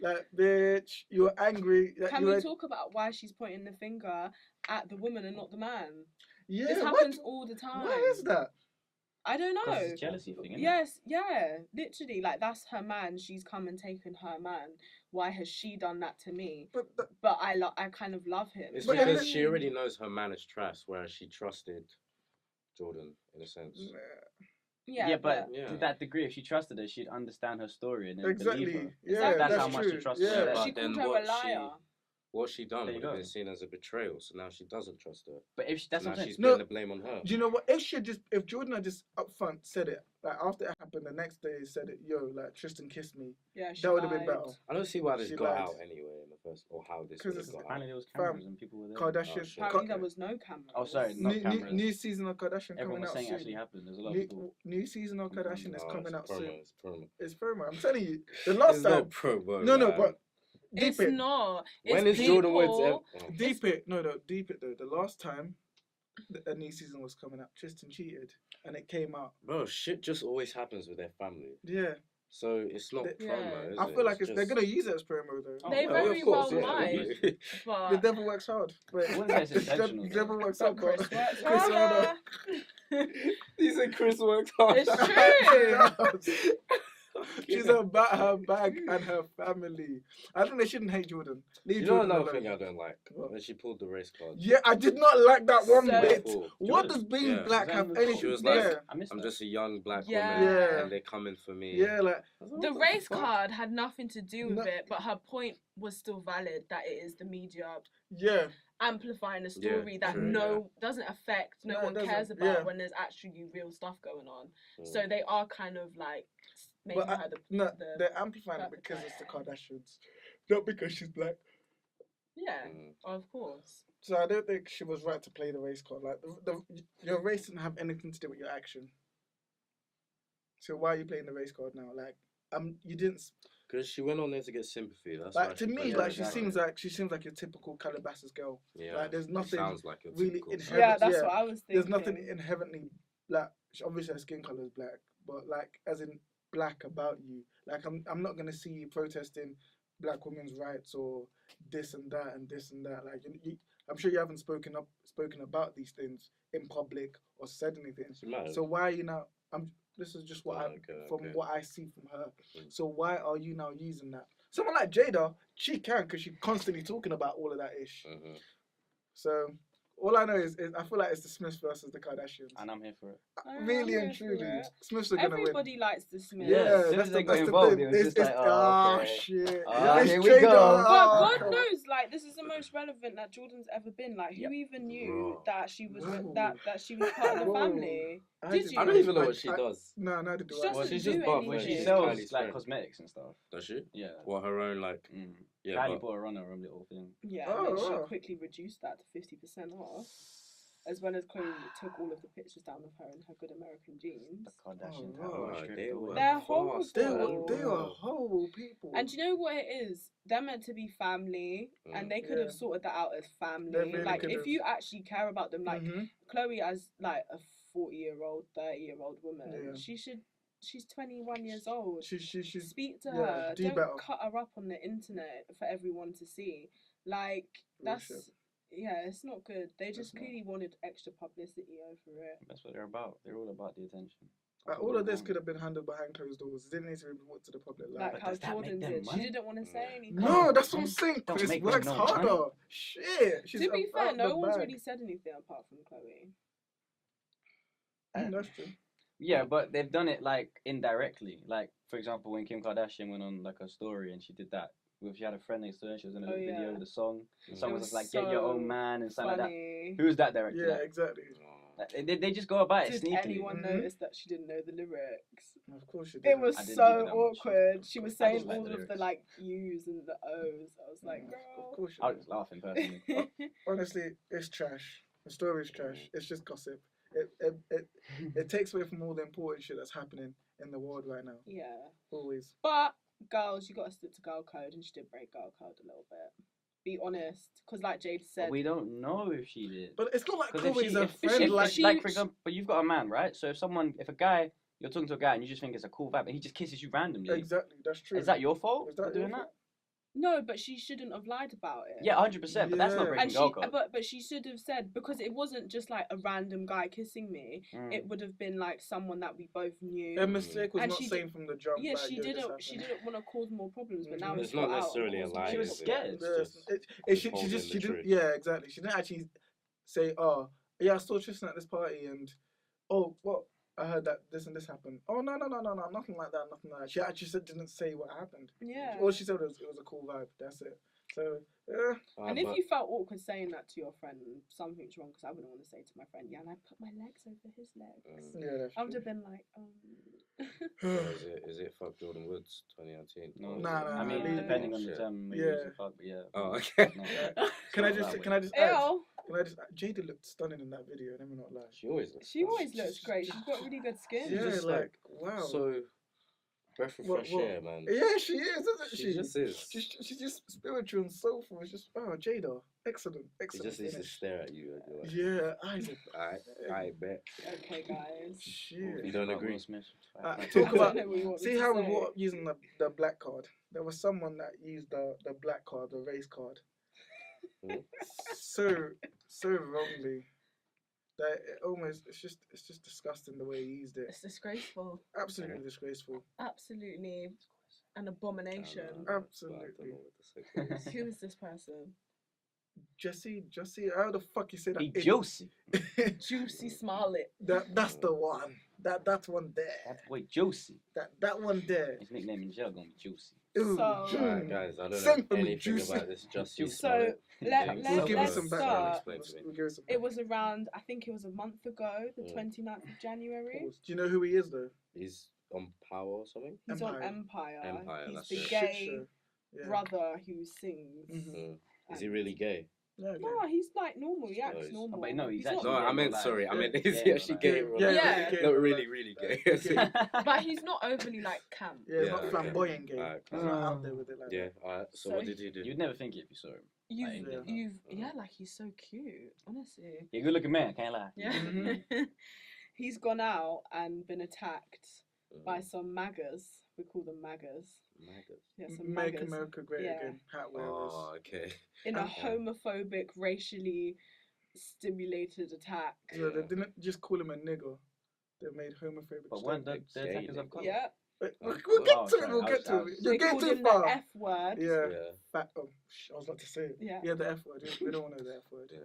Like, bitch, you're angry. Like, Can we talk about why she's pointing the finger at the woman and not the man? Yeah, this happens all the time. Why is that? I don't know. It's a jealousy thing, isn't it? Yeah, literally, like that's her man. She's come and taken her man. Why has she done that to me? But I kind of love him. It's because she already knows her man is trash, whereas she trusted Jordyn in a sense. Yeah, but to that degree, if she trusted her, she'd understand her story and then exactly. believe her. Yeah, that's how much she trusted her. She called her a liar. What she done would have been seen as a betrayal, so now she doesn't trust her. But if that's so what now she's putting the blame on her. Do you know what? If Jordyn had just up front said it, like after it happened, the next day said it, like Tristan kissed me. Yeah, that would have been better. I don't see why this got out anyway in the first, or how this got out. Apparently there was cameras and people were there. Kardashian. Apparently there was no camera. Oh, sorry, not cameras. New season of Kardashian Everyone coming out soon. soon. Actually happened. There's a lot of people. New season of Kardashian is coming out soon. It's promo. It's promo. I'm telling you, the last time. Not promo. No, but. It's not. When is Jordyn Woods? Deep it though. The last time a new season was coming up, Tristan cheated, and it came out. Bro, shit just always happens with their family. Yeah. So it's not promo. I feel like they're gonna use it as promo though. They very well might. But the devil works hard. But the devil works hard. Kris works hard. He said Kris works hard. It's true. She's about her bag and her family. I think they shouldn't hate Jordyn. You know another thing I don't like? When she pulled the race card. Yeah, I did not like that one bit. What does being black have anything to do with that? I'm just a young black woman and they're coming for me. Yeah, like... The race card had nothing to do with it, but her point was still valid that it is the media amplifying a story that doesn't affect, no one cares about when there's actually real stuff going on. So they are kind of like... they're amplifying it because it's the Kardashians, not because she's black. Yeah, of course. So I don't think she was right to play the race card. Like your race didn't have anything to do with your action. So why are you playing the race card now? Like, you didn't. Because she went on there to get sympathy. That's like to me, like she seems like your typical Calabasas girl. Yeah, like there's nothing sounds like really inherent. Yeah, that's what I was thinking. There's nothing inherently like. Obviously, her skin color is black, but like as in black about you. Like I'm not gonna see you protesting black women's rights or this and that and this and that. Like I'm sure you haven't spoken about these things in public or said anything. So why are you now? This is just what what I see from her. So why are you now using that? Someone like Jada, she can because she's constantly talking about all of that ish. So all I know is I feel like it's the Smiths versus the Kardashians. And I'm here for it. Really and truly. Smiths are going to win. Everybody likes the Smiths. Yeah, that's the thing. It's like, oh, shit. Here we go. But God knows, like, this is the most relevant that Jordyn's ever been. Like, who even knew that she was that she was part of the family? Did you? I don't even know what she does. No, neither do I. Well, she's just buff. She sells like cosmetics and stuff. Does she? Yeah. Well, her own like. Yeah. Kylie bought her on her own little thing. Yeah. And then she quickly reduced that to 50% off. As well as Chloe took all of the pictures down of her in her good American jeans. The Kardashians. They're horrible. They are horrible people. And do you know what it is? They're meant to be family, and they could have sorted that out as family. Really like, if you actually care about them, like Chloe as like a 40-year-old, 30-year-old woman, she's 21 years old. She speak to her. Don't cut her up on the internet for everyone to see. Like, that's... Yeah, it's not good. They just clearly wanted extra publicity over it. That's what they're about. They're all about the attention. All of this could have been handled behind closed doors. It didn't need to be brought to the public light. Like how Jordyn did. She didn't want to say anything. No, that's what I'm saying. Kris works harder. Shit. To be fair, no one's really said anything apart from Chloe. That's true. Yeah, but they've done it like indirectly. Like, for example, when Kim Kardashian went on like a story and she did that. She had a friend next to her. She was in a video of the song. The song was like, "Get your own man" and something like that. Who's that director? Yeah, exactly. They just go about it Did sneakily. anyone notice that she didn't know the lyrics? Of course she did. It was I didn't so give it that much. awkward. She was I saying just like all the of the lyrics. like U's and the O's. I was like, Of girl. course she I did. was laughing personally. Honestly, it's trash. The story is trash. It's just gossip. It takes away from all the important shit that's happening in the world right now. Yeah. Always. But girls, you got to stick to girl code, and she did break girl code a little bit. Be honest, because like Jade said, But we don't know if she did. But it's not like 'Cause Chloe's a if friend. like for example, but you've got a man, right? So if a guy, you're talking to a guy and you just think it's a cool vibe, and he just kisses you randomly, Exactly, that's true. is that your fault Is that for doing your that? fault? no, but she shouldn't have lied about it. Yeah, 100%. But that's not Yeah. breaking And she, girl code. but she should have said, because it wasn't just like a random guy kissing me. It would have been like someone that we both knew. Her mistake was And not she saying from the jump. Yeah, like, she yo, this didn't. happened. She didn't want to cause more problems, but Mhm. now It's it's not got out. necessarily a caused lie, more She was is it? scared. It's Yes, just she withholding just the didn't. truth. Yeah, exactly. She didn't actually say, "Oh, yeah, I saw Tristan at this party, and oh, what I heard that this and this happened." Oh, no, nothing like that, nothing like that. She actually didn't say what happened. Yeah. All she said was it was a cool vibe. That's it. So yeah, And if you felt awkward saying that to your friend, something's wrong, because I wouldn't want to say to my friend, yeah, and I put my legs over his legs. yeah, that's I would true. have been like, Is it fuck Jordyn Woods 2019? No, Nah, I mean, nah. depending on the Shit. term, Yeah. yeah. Fuck, but yeah. Oh, okay. No. Can I Not just that can way. I just add? ew. Can I just? Jada looked stunning in that video. Let me not lie. She always looks. She always looks great. She's got really good skin. Yeah, just like like, wow. So, breath of fresh air, man. Yeah, she is, isn't she? She just is. She's just spiritual and soulful. It's just Jada, excellent. She just needs to finish. stare at you. And you're like, Yeah, eyes. I bet. Okay, guys. Shit. You don't Fuck agree? Will Smith. Talk about. I don't know what you want me See to how we say. brought up using the black card. There was someone that used the black card, the race card, Hmm? so wrongly. That it's just disgusting the way he used it. It's disgraceful. Absolutely disgraceful. Absolutely an abomination. Absolutely. I don't know what to say. Who is this person? Jussie, how the fuck you say that? Hey, Josie. Jussie Smollett. That's the one. That one there. That boy Josie. That one there. His nickname in jail gonna be Josie. Ooh, So- Alright, guys, I don't Sing know for me, anything Juicy. about this Jussie So, Smollett let- thing, let- We'll give you let's some start. background. Explain to me. We'll give you some It background. was around, I think it was a month ago, the Mm. 29th of January. Do you know who he is though? He's on Power or something. He's on Empire. Empire. Empire, He's that's the it. Shit gay show. Yeah. brother who sings. Mhm. Mm. Is he And- really gay? Yeah, okay. No, he's like normal. He acts he's- normal. but no, he's not- actually No, gay I in meant real sorry. life. I meant Yeah, is yeah, he in actually real gay? Yeah, in real yeah, life? Yeah. yeah, Not yeah, really, yeah. really gay. Okay. But he's not overly like camp. Yeah, it's Yeah, not okay. flamboyant gay. Alright, He's not out there with it like Yeah. that. Alright. So So what did he do? You'd never think it if you saw him. You've Yeah. yeah, like he's so cute, honestly. Yeah, good looking man, can't lie. Yeah. Mhm. He's gone out and been attacked Mm. by some MAGAs. We call them MAGAs. Maggots. Yeah, some Make MAGAs. America great Yeah. again. Hat wearers. Oh, okay. In a Okay. homophobic, racially stimulated attack. So they didn't just call him a nigger. They made homophobic. But when the statements. Gay attackers have nigga. come. Yeah. We'll Oh, get oh, to it. sorry, We'll I get was- to I it. was- You're They getting called too him far. the F word. Yeah. Yeah. Fat. Oh, I was about to say it. Yeah. Yeah, the F word. We don't want to know the F word. Yeah.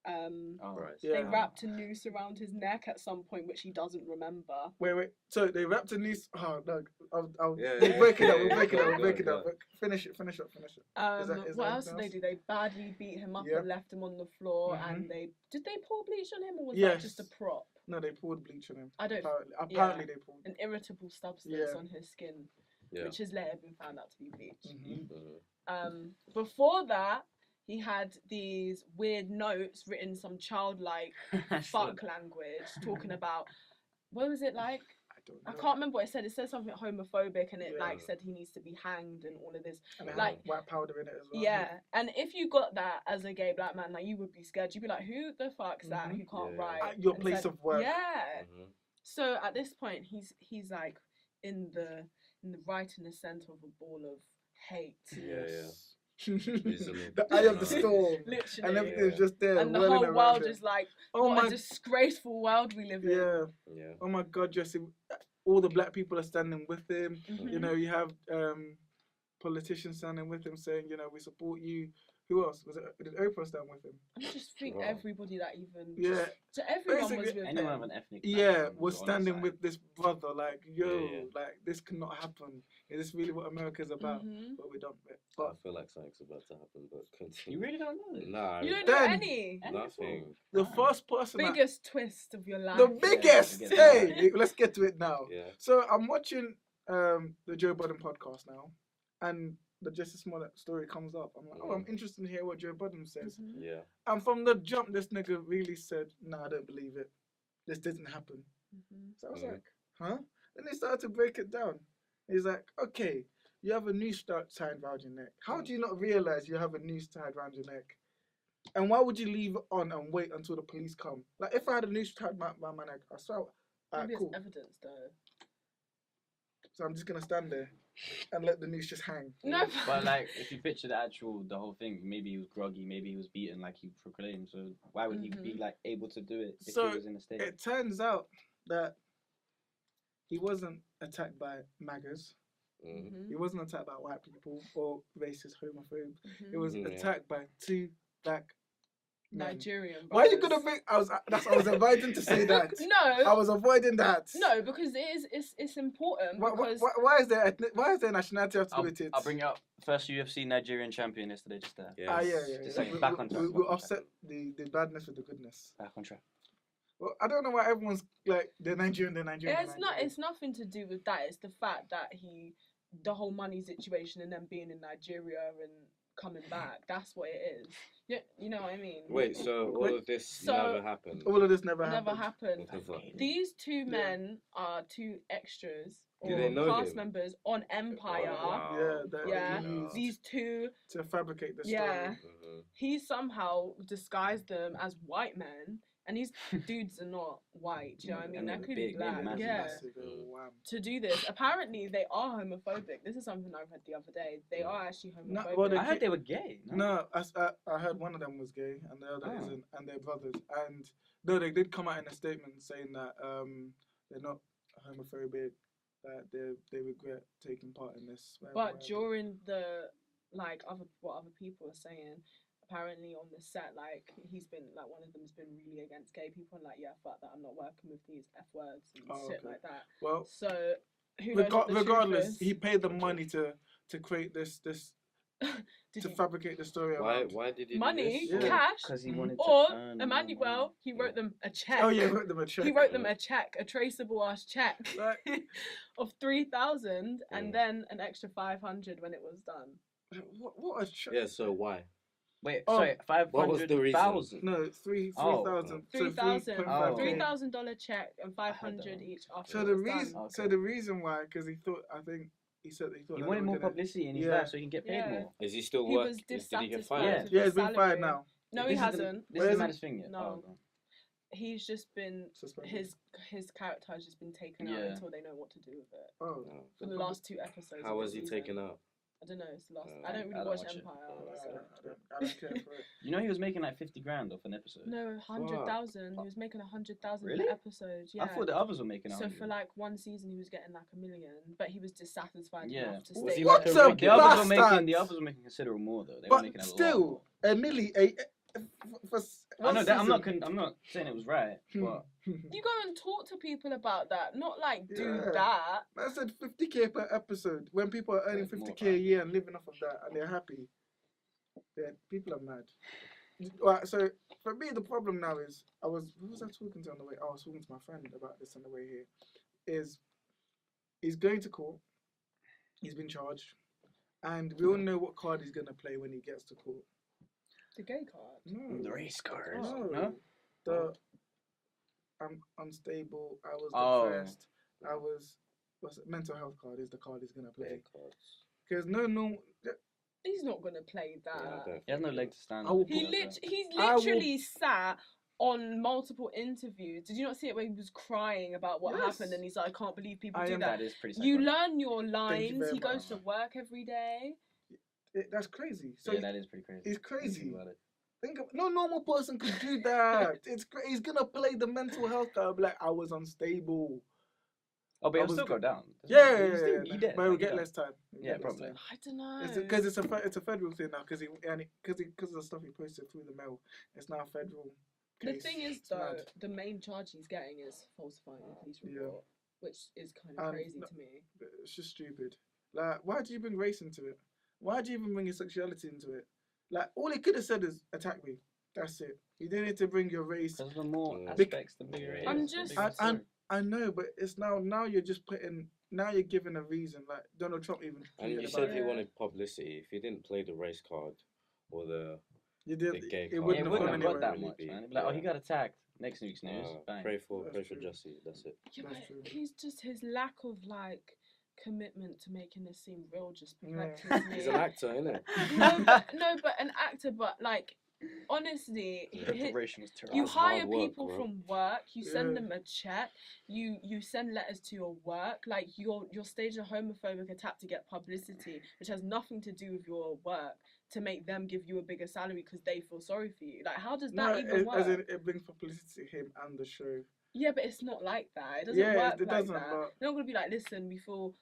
Oh. Right. Yeah. They wrapped a noose around his neck at some point, which he doesn't remember. Wait. So they wrapped a noose. Oh no. I'll Yeah, we'll yeah, break it up. yeah, We'll break it yeah, up. We'll go, break it go. up. Finish it. Is What there else did anything they else? do? They badly beat him up Yep. and left him on the floor. Mhm. And did they pour bleach on him, or was Yes. that just a prop? No, they poured bleach on him. I don't. Apparently they poured. An irritable substance Yeah. on his skin, Yeah. which has later been found out to be bleach. Mhm. Mhm. Before that, he had these weird notes written, some childlike fuck language, talking about what was it like? I don't know. I can't remember what it said. It said something homophobic, and it Yeah. like said he needs to be hanged and all of this. And it like- had white powder in it as well. Yeah, and if you got that as a gay black man, like you would be scared. You'd be like, "Who the fuck's that? Mhm. Who can't Yeah. write?" At your And place said- of work. Yeah. Mhm. So at this point, he's like in the right in the center of a ball of hate. Yeah, yeah. The eye of the storm. Literally. And everything's Yeah. just there. And the whirling whole around world it. is like, Oh what my. a disgraceful world we live in. Yeah. Yeah. Oh my God, Jesse. All the black people are standing with him. Mhm. You know, you have politicians standing with him saying, you know, we support you. Who else was it? Did Oprah stand with him? I just think Wow. everybody that even Yeah. so everyone was Basically, with Anyone him. with an ethnic Yeah, background was on the standing side. with this brother, like, yo, Yeah. like, this cannot happen. Is this really what America's about? Mhm. But we don't. I But feel like something's about to happen, but continue. You really don't know this? Nah, You don't know Then- any nothing. the Damn. first person, biggest twist of your life. the biggest, get to that. hey, let's get to it now. Yeah. So I'm watching the Joe Budden podcast now, and the Jussie Smollett story comes up. I'm like, oh, I'm interested to hear what Joe Budden says. Mhm. Yeah. And from the jump, this nigga really said, "Nah, I don't believe it. This didn't happen." Mhm. So I was Mhm. like, "Huh?" Then he started to break it down. He's like, "Okay, you have a noose tied around your neck. How do you not realize you have a noose tied around your neck? And why would you leave it on and wait until the police come? Like, if I had a noose tied around my neck, I swear, alright, Maybe cool. it's evidence though. So I'm just gonna stand there and let the noose just hang." No, But like, if you picture the whole thing, maybe he was groggy, maybe he was beaten, like he proclaimed. So why would he be like able to do it if So, he was in a state? It turns out that he wasn't attacked by MAGAs. Mhm. He wasn't attacked by white people or racist homophobes. Mhm. He was Yeah. attacked by two black men. Nigerian. Why are you brothers. gonna make? I was avoiding to say that. I No, was avoiding that. no, because it's important because Why is there nationality have to do with it? I'll bring it up. First UFC Nigerian champion yesterday, just there. Yes. Yeah. Just saying, back on track, We back on offset track. the badness with the goodness. Back on track. Well, I don't know why everyone's like they're Nigerian. it's nothing to do with that. It's the fact that the whole money situation and then being in Nigeria and coming back. That's what it is. You know what I mean? Wait, so all of this So- never happened? All of this never Never happened. happened. Never. These two Yeah. men are two extras Do or they know cast him? members on Empire. Oh, wow. Yeah, that Yeah. he used These two, to fabricate the Yeah. story. Mhm. he somehow disguised them as white men, and these dudes are not white. Do you know what I mean? And That they're could be big, they're black. massive, Yeah. Massive, Mm. wham. To do this, apparently they are homophobic. This is something I read the other day. They are actually No, homophobic. well, they I heard they were gay. No. No, I heard one of them was gay and the other Oh. isn't, and they're brothers. And no, they did come out in a statement saying that they're not homophobic, that they regret taking part in this. But during the what other people are saying, apparently on the set, like he's been like one of them's been really against gay people and like fuck that, I'm not working with these F words and shit okay. like that. Well, So who knows what the regardless, truth is? he paid the Okay. money to create this Did to he? fabricate the story. Why? around. Why did he Money, do this? Yeah. cash, Because he wanted or to earn Emmanuel, more he money. wrote them a check. Oh yeah, wrote them a check. He wrote them a check, a traceable ass check Like, of 3,000 Mm. and then an extra 500 when it was done. what a check. Yeah. So why? Wait, Oh, sorry, what was the reason? 500,000. No, Oh. 3,000. So 3,000. 3.5K. $3,000 check and I heard 500 that. each after So it the was reason, done. so the reason why, because he thought, I think he said he thought He that wanted they were more gonna- publicity in his Yeah. life so he can get paid Yeah. more. Is he still He work? was Did he get dissatisfied fired? Yeah. with Yeah, the he's been fired salary. now. No, This he is the- hasn't. This Where is is the it? maddest thing yet. No. Oh, no. He's just been Suspended. his character has just been taken out Yeah. until they know what to do with it. Oh, No. For the last 2 episodes. How of was the he season. taken out? I don't know. It's the last. Oh. I don't really I don't watch watch it. Empire. Oh, so. I don't care for it. You know he was making like 50 grand off an episode. No, 100,000. He was making 100,000 Really? per episode. Yeah. I thought the others were making So 100. for like one season, he was getting like $1 million, but he was dissatisfied Yeah. enough to Was stay. he What like a a regular? the others were bastard! making considerable more though. They were making But a lot still, more. a milli, for I know one that I'm season. not saying it was right, but You go and talk to people about that, not like do Yeah. that. I said 50K per episode when people are earning Right, more 50K a right. year and living off of that and they're happy. Yeah, people are mad. Right, so for me, the problem now is who was I talking to on the way? I was talking to my friend about this on the way here. Is he's going to court. He's been charged, and we all know what card he's gonna play when he gets to court. The gay card. No, the race cars. no, No? the I'm unstable. I was Oh. depressed. I was. What's it? Mental health card is the card he's gonna play. Yeah, cards. Because no, He's not gonna play that. Yeah, I don't He has no think leg to stand I will on. put- He's I will- literally sat on multiple interviews. Did you not see it when he was crying about what Yes. happened and he's like, I can't believe people I do am- that. That is pretty You psychotic. learn your lines. very He goes much. to work every day. that's crazy. So Yeah, that is pretty crazy. he's Think crazy. about it. No normal person could do that. He's gonna play the mental health card. Be like, I was unstable. Oh, but I it'll was still go down. Yeah, He's still- he dead, but we'll like, he get done. less time. We'll Yeah, get less probably. time. I don't know. Because it's a federal thing now. Because of the stuff he posted through the mail, it's now a federal The case. thing is, It's though, mad. the main charge he's getting is falsifying a police report, which is kind of crazy to me. But it's just stupid. Like, why do you bring race into it? Why do you even bring your sexuality into it? Like, all he could have said is attack me. That's it. You didn't need to bring your race. Because the more Mm. aspects, the bigger it is. I'm the just- bigger the I- story. I know, but it's now you're just putting. Now you're giving a reason. Like Donald Trump even. And you tweeted said about he it. wanted publicity. If he didn't play the race card or the You did. the gay It card, wouldn't It have wouldn't gone have got anywhere. that really much, be- man. It'd be like, oh, he yeah. got attacked. Next week's news. Bang. pray for That's true. Jussie. That's it. Yeah, That's but true. he's just his lack of like commitment to making this seem real just Yeah. perplexes me. He's an actor, isn't it? no, but an actor, but like honestly, Yeah. Preparation was terrible. you That's hard hire work, people bro. from work, you send Yeah. them a check, you send letters to your work, like you're staging a homophobic attack to get publicity, which has nothing to do with your work, to make them give you a bigger salary because they feel sorry for you. Like, how does that even work? as in it brings publicity to him and the show. Yeah, but it's not like that. It doesn't Yeah, work it like doesn't, that. but- They're not gonna be like, listen, we feel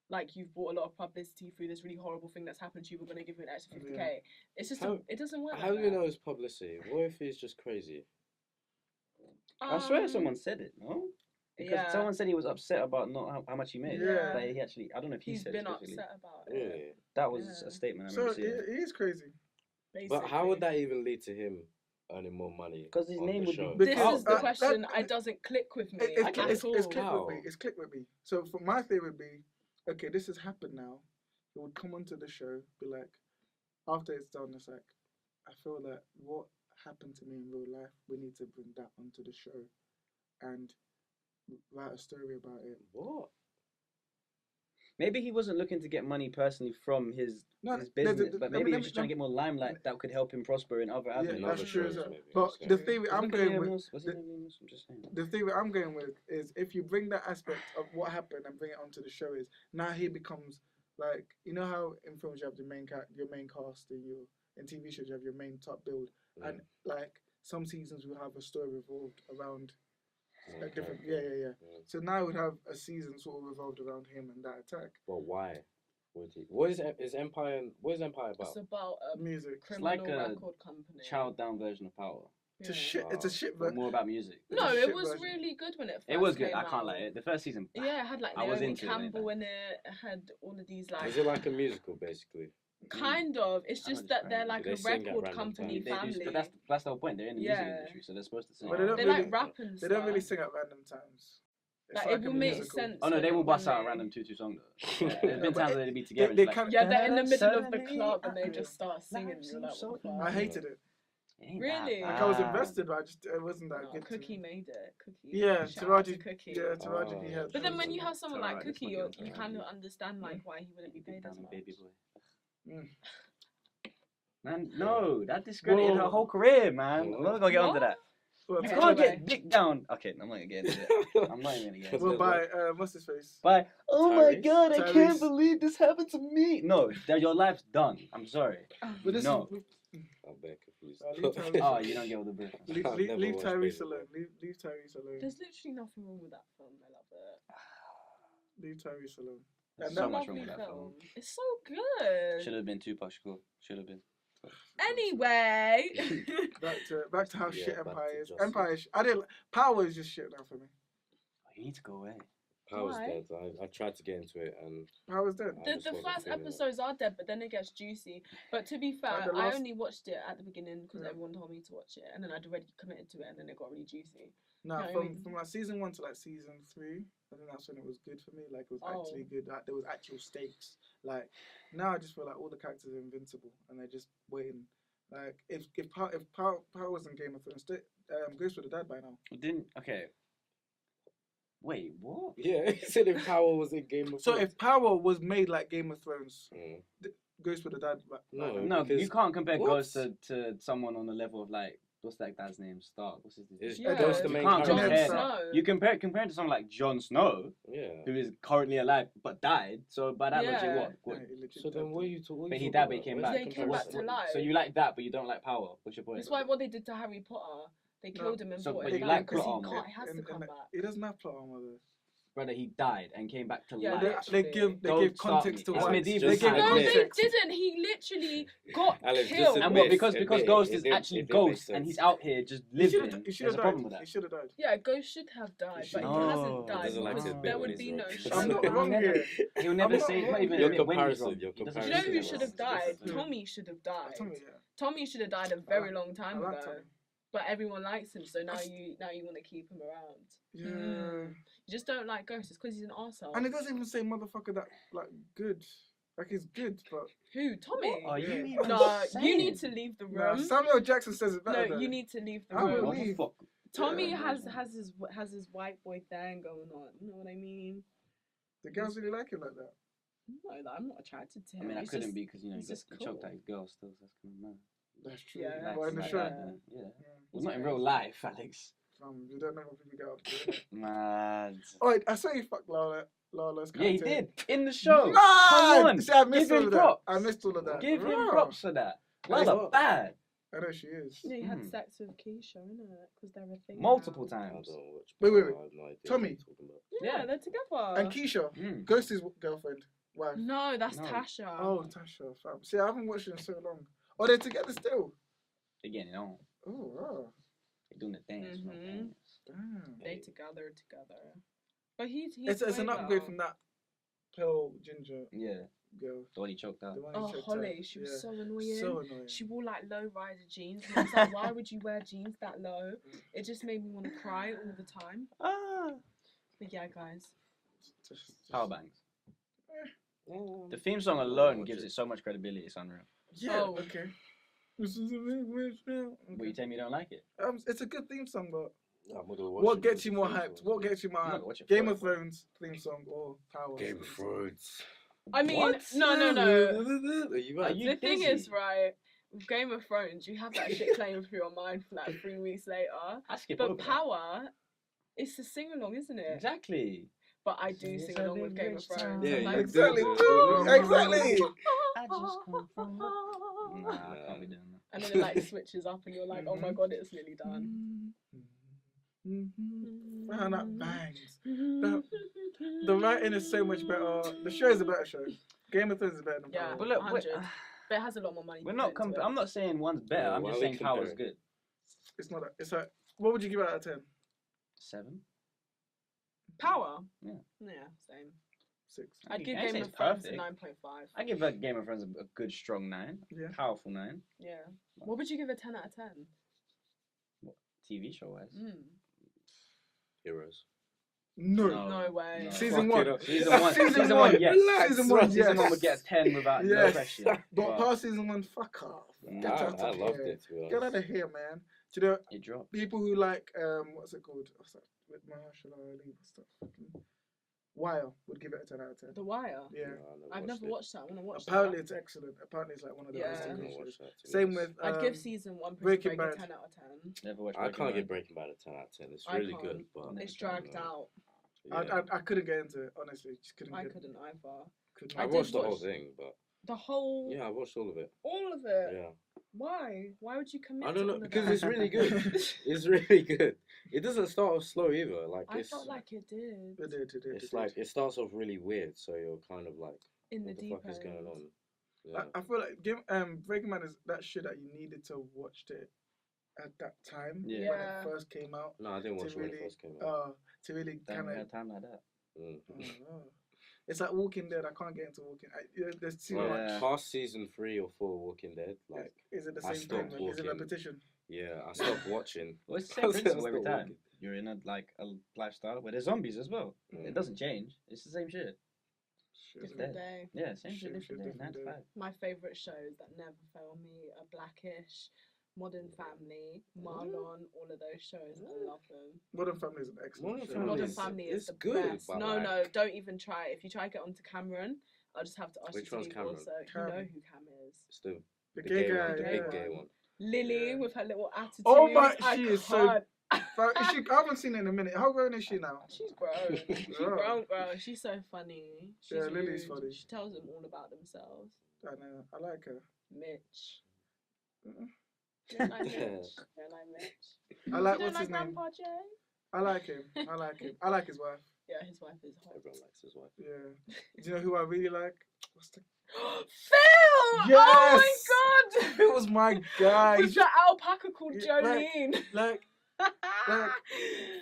like you've brought a lot of publicity through this really horrible thing that's happened to you. We're gonna give you an extra 50k. Yeah. It's just How- it doesn't work. How like do you that. know it's publicity? What if he's just crazy? I swear Um, someone said it, no? Because yeah. someone said he was upset about not how much he made. Yeah. Like, he actually, I don't know if he He's said been specifically. upset about it. Really? That was Yeah. a statement I So remember seeing. it is crazy. But how would that even lead to him earning more money? Because his on name the would show? be. This Because, is the that- question. that- It doesn't click with me It's at click all. with me. It's click with me. So for my theory would be, okay, this has happened now. He would come onto the show, be like, after it's done, it's like, I feel that what happened to me in real life, we need to bring that onto the show, and write a story about it. What? Maybe he wasn't looking to get money personally from his No, business, but maybe he let was me- just trying to get more limelight that could help him prosper in other Yeah, avenues. that's Other true. shows, as well. maybe, But yeah. the theory I'm going with, Was the- his name Amos? I'm just saying. the theory I'm going with is if you bring that aspect of what happened and bring it onto the show, is now he becomes like, you know how in films you have your main cast, and in TV shows you have your main top build, and like some seasons will have a story revolved around a different. Yeah. So now we would have a season sort of revolved around him and that attack. But why would he? What is Empire? What is Empire about? It's about a Music. criminal like a record company. Child down version of Power, It's a Yeah. shit. It's a shit. but more about music. It's No, a it shit was version. really good when it first It was good. came I can't out. lie. The first season. Yeah, it had like I was Naomi into it, Campbell like in it. It had all of these like Is it like a musical, basically? kind of. It's I don't just that they're understand. like Do they a sing at record random company times? They do, family. but that's the whole point. They're in the Yeah. music industry, so they're supposed to sing. But they don't They really- like rap and They stuff. don't really sing at random times. It's Like, like it a will make musical. sense. Oh no, they will when bust out a they- random tutu song though. Yeah. There's been times where they be together. they and it's can't- Yeah, they're in the middle of the Suddenly, club and they yeah. just start singing. Life You're like, seems so what the fuck? I hated it. It ain't Really? that Like I was bad. invested, but it wasn't that No, good. to Cookie me. made it. Cookie. Yeah, Shout out to Taraji. Cookie. Yeah, Taraji. Oh, He had. But then when you Taraji. have someone like Alright, let's Cookie, not get you on kind of Taraji. understand like why he wouldn't be Big paid as Daddy, much. baby boy. Mm. Man, no, that discredited her Whoa. whole career, man. What? I'm not gonna get onto What? that. Well, You Okay. can't Anyway. get dick down. Okay, I'm not gonna get into it. I'm not even gonna get into well, it. by what's his face? By oh my Tyrese? god, I can't Tyrese. believe this happened to me. No, that your life's done. I'm sorry. But this No. I'm very confused. leave Tyrese. Oh, you don't get all the brief. Leave, I've leave, never leave watched Tyrese Baby alone. Leave Tyrese alone. There's literally nothing wrong with that film. I love it. Leave Tyrese alone. There's And so that- much wrong Lovely with that film. It's so good. Should have been Tupac Shakur. Should have been. Anyway. Back to how Yeah, shit back Empire to is. Jussie. Empire is. I didn't. Power is just shit now for me. Oh, you need to go away. Power's Why? dead. I tried to get into it and Power's dead. I The just wasn't first feeling it. episodes are dead, but then it gets juicy. But to be fair, Like the I last- only watched it at the beginning because Yeah. everyone told me to watch it, and then I'd already committed to it, and then it got really juicy. No, know what I from mean? from like season 1 to like season 3, I think that's when it was good for me. Like it was actually Oh. good. Like there was actual stakes. Like now I just feel like all the characters are invincible and they're just waiting. Like if Power wasn't Game of Thrones, Ghost would have died by now. Didn't okay. Wait, what? Yeah, he said if Power was in Game of So Thrones. if Power was made like Game of Thrones, Mm. Ghost would have died. No. No, because- you can't compare What? Ghost to someone on the level of like what's that guy's name? Stark. What's his name? Is Yeah. Ghost the You main can't Jon character? compare- Snow. You compare to someone like Jon Snow, Yeah. who is currently alive but died. So by that Yeah. logic, what? Yeah, he legit So then died. what are you talking? But he died, but he came back. Yeah, he came back to life. So you like that, but you don't like Power. What's your point? That's why what they did to Harry Potter, they No. killed him and So, brought but him you back like because plot armor. he has to come back. He doesn't have plot armor though. brother, he died and came back to Yeah, life. They give Don't start context to me. It's why. medieval They give times. No, they context. didn't. He literally got Alex, just killed. admit And what? Because Admit Ghost it is didn't- actually it didn't make Ghost, and he's sense. out here just He should living. have There's a problem with died. that. He should have died. Yeah, Ghost should have died, but he No. hasn't He died doesn't like because to admit there when would he's be wrong. no I'm show. not wrong here. He'll never I'm not say. wrong Not even here. Your when he's comparison, wrong. your He doesn't Do you say know comparison who he's should wrong. have died? Yeah. Tommy should have died. Tommy, yeah. Tommy should have died a I very like- long time I like ago. Tommy. But everyone likes him, so now you want to keep him around. Yeah. You just don't like Ghost. It's because he's an arsehole. And it doesn't even say motherfucker that like good. Like he's good, but Who? Tommy? What are you Yeah. even No, you saying? need to leave the nah, room. Samuel Jackson says it better. No, though. you need to leave the I will room. What the leave. fuck? Tommy Yeah. has his white boy thing going on. You know what I mean? The girls really like him like that. No, like, I'm not attracted to I him. mean, I He's couldn't just- be because you he's just he choked cool. out his girl still. So that's kind of mad. That's true. Yeah, But in the like show, that, yeah. yeah. Well, not in real life, Alex. You don't know what people get up to. innit? Mad. Oh, I saw you fuck Lala's character. Yeah, he did in the show. Nah! Come on, See, I missed give all him of that. props. I missed all of that. Give him Raw. props for that. That is Lala what- bad. I know she is. Yeah, he had Mm. sex with Keisha, innit? Because they're a thing. Multiple now. I times. don't watch. Wait, wait, I wait. have no idea Tommy. what you're talking about. Yeah, Yeah. they're together. And Keisha, Mm. Ghost's girlfriend, wife. No, that's No. Tasha. Oh, Tasha. Fam. See, I haven't watched it in so long. Oh, they're together still. Again, you know, Oh, wow. they're doing the dance. You know, Mhm. dance. Damn. They together. But he's It's an way upgrade better. from that pale ginger Yeah, girl. the one he choked out. The one Oh, who checked Holly, out. she was Yeah. so annoying. So annoying. She wore like low riser jeans. And I was like, why would you wear jeans that low? It just made me want to cry all the time. Ah. But yeah, guys. Power bangs. Yeah. The theme song alone gives it so much credibility. It's unreal. Yeah, Oh. okay. This is a big wish now. But you Okay. tell me you don't like it. It's a good theme song, but I'm gonna watch what it gets for you the more theme hyped? song. What gets you more I'm not hyped? gonna watch it Game for of it, bro. Thrones theme song or Power? Game of theme song? Thrones. I mean, What? no. Are you Are right? you The thing busy? is, right, with Game of Thrones, you have that shit playing through your mind for like 3 weeks later. I skip But over that. Power, it's a sing along, isn't it? Exactly. But I do sing along with Game of Thrones. Yeah, I'm you like, do. Exactly. do. Exactly. I just come from. Nah, I can't be doing that. and then it like switches up, and you're like, oh my god, it's nearly done. Man, that bangs. The writing is so much better. The show is a better show. Game of Thrones is better than Yeah, Power. But look, 100. But it has a lot more money. we're put not. into it. I'm not saying one's better. Yeah, I'm why just are we saying Power's comparing? good. It's not. It's like, what would you give it out of 10? 7. Power. Yeah. Yeah, same. 6. I'd You give can't say Game it's of Thrones a perfect. 9.5. I give Game of Thrones a good strong 9. Yeah. Powerful 9. Yeah. What would you give a 10 out of 10? TV show wise. Heroes. No. No way. No. Season Fuck 1. it up. Season 1. Season Season one. 1. Yes. Relax, Season 1, Season yes. 1 would get a 10 without no Yes. question. But past season 1, fuck off. Get I out of loved here. it. To be Get honest. out of here, man. Do you know It dropped. people who like what's it called? What's that? With Mahershala Ali. What's that fucking Wire would give it a 10 out of 10. The Wire. Yeah. No, I've never watched that. I want to watch Apparently that. it's excellent. Apparently it's like one of the Yeah. best I'm TV gonna watch shows. that, to be Same honest. with I'd give season 1 Breaking Breaking Break a Bad. 10 out of 10. Never watched. I Breaking can't Bad. give Breaking Bad a 10 out of 10. It's I really can't. good, but It's dragged out. Yeah. I couldn't get into it, honestly. Just couldn't I get couldn't either. couldn't. I I did watched the whole watch- thing, but The whole, yeah, I watched all of it. all of it. Yeah, Why? Why would you commit? I don't to know all of because that? it's really good. It's really good. It doesn't start off slow either. Like I it's felt like it did. It did. it's like it starts off really weird, so you're kind of like, In the what the deep fuck is going end. on? Yeah. I feel like Breaking Bad is that shit that you needed to watch it at that time when Yeah. it first came out. No, I didn't watch to it when really, it first came out. to really Damn, kind we of. had time like that. It's like Walking Dead. I can't get into Walking. There's too Well, much. past season 3 or 4 Walking Dead, like Is it the I same thing? stopped Like, is it walking. repetition? yeah, I stopped watching. Well, it's the I same was principle every still time. walking. You're in a lifestyle where there's zombies as well. Mm. It doesn't change. It's the same shit. Different dead. day. Yeah, same shit, Same different shit, day. 9 to different 5. My favourite shows that never fail me are Blackish, Modern Family, Marlon, all of those shows. I love them. Modern Family is an excellent Modern show. Family Modern is- Family is it's the good, best. but No, like- no, don't even try. If you try to get onto Cameron, I'll just have to ask Which you one's to people. Cameron? So you Cam. know who Cam is. It's the The the gay gay guy. one, the yeah. big gay one. Lily Yeah. with her little attitude. Oh my- I she is so- can't. But I haven't seen it in a minute. How grown is she now? She's grown. She's Yeah. grown, girl. She's so funny. She's Yeah, Lily's rude. funny. She tells them all about themselves. I know. I like her. Mitch. Mm-mm. You don't like Mitch. You don't like Mitch. I like You don't what's his like name. Grandpa Jay? I like him. I like him. I like his wife. Yeah, his wife is hot. Everyone likes his wife. Yeah. Do you know who I really like? What's the... Phil! Yes! Oh my god! It was my guy. With He's the alpaca called Yeah, Jolene. like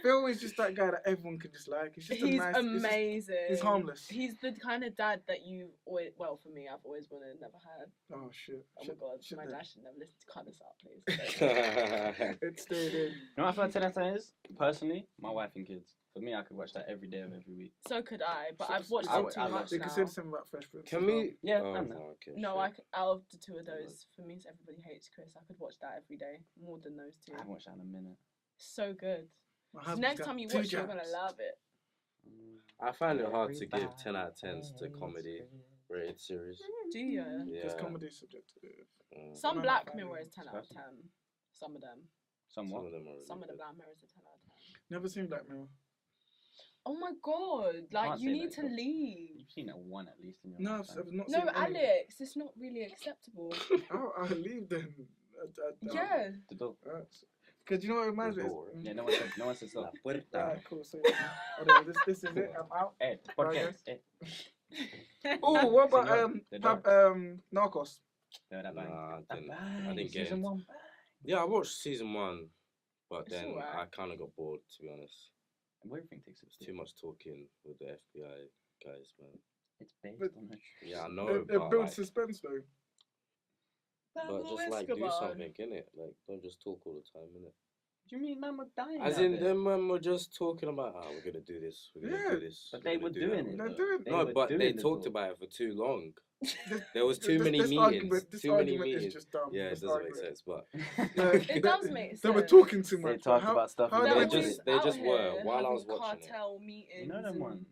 Phil is just that guy that everyone can just like. He's just He's a nice. amazing. He's harmless. He's the kind of dad that you always, well, for me, I've always wanted, never had. Oh shit! Oh my god, my they? dad should never listen to cut this out, please. It stayed in. You know what I feel like 10 out of 10 is? Personally, my wife and kids. For me, I could watch that every day of every week. So could I, but I've watched I- it too I- much They now. can say the same about Fresh Prince. Can as well. we? Yeah, Oh, I know. okay, No, sure. out of the two of those, for me, it's Everybody Hates Chris. I could watch that every day, more than those two. I haven't watched that in a minute. So good. My So husband's next got time you 2 watch it, you're gonna jobs. love it. I find it hard to give 10 out of 10s to comedy rated series. Do you? Yeah. Because comedy is subjective. Some No, Black no, Mirror no, is 10 out of 10. Some of them. Some Somewhat. of them are really Some of the good. Black Mirrors are 10 out of 10. Never seen Black Mirror. Oh my god! Like Can't you say need that, to but- leave. You've seen that one at least in your No, lifetime. I've not No, seen any. Alex, it's not really acceptable. I'll leave then. Yeah. The door. Because you know what it reminds me? Door. Yeah, no one said stop. Alright, cool. So, okay, this is it. I'm out. Hey, Podcast. podcast. Hey. Oh, what about Senor, the dog. Narcos? Yeah, that bang. Nah, I didn't Bang, get season into- one. Yeah, I watched season 1, but It's then alright. I kind of got bored, to be honest. Everything takes It's too much talking with the FBI guys, man. It's based But- on a Yeah, I know, It but, builds like, suspense though. but just like do something, innit? Like, don't just talk all the time, innit? Do you mean man were dying? As out in, there? them men were just talking about, we're gonna do this, we're gonna Yeah, do this. but we're they gonna were do doing that, it. They're we're doing it. gonna-" No, were but doing they the talked talk. about it for too long. This- There was too this- many this meetings. Argument, this Too many argument meetings. is just dumb. Yeah, it This doesn't make argument. sense, but Like, It does make They were sense. talking too They much. talked How- about stuff how in they They're They were always just- they out just were, here while I was having watching it. cartel meetings. You know them and- ones.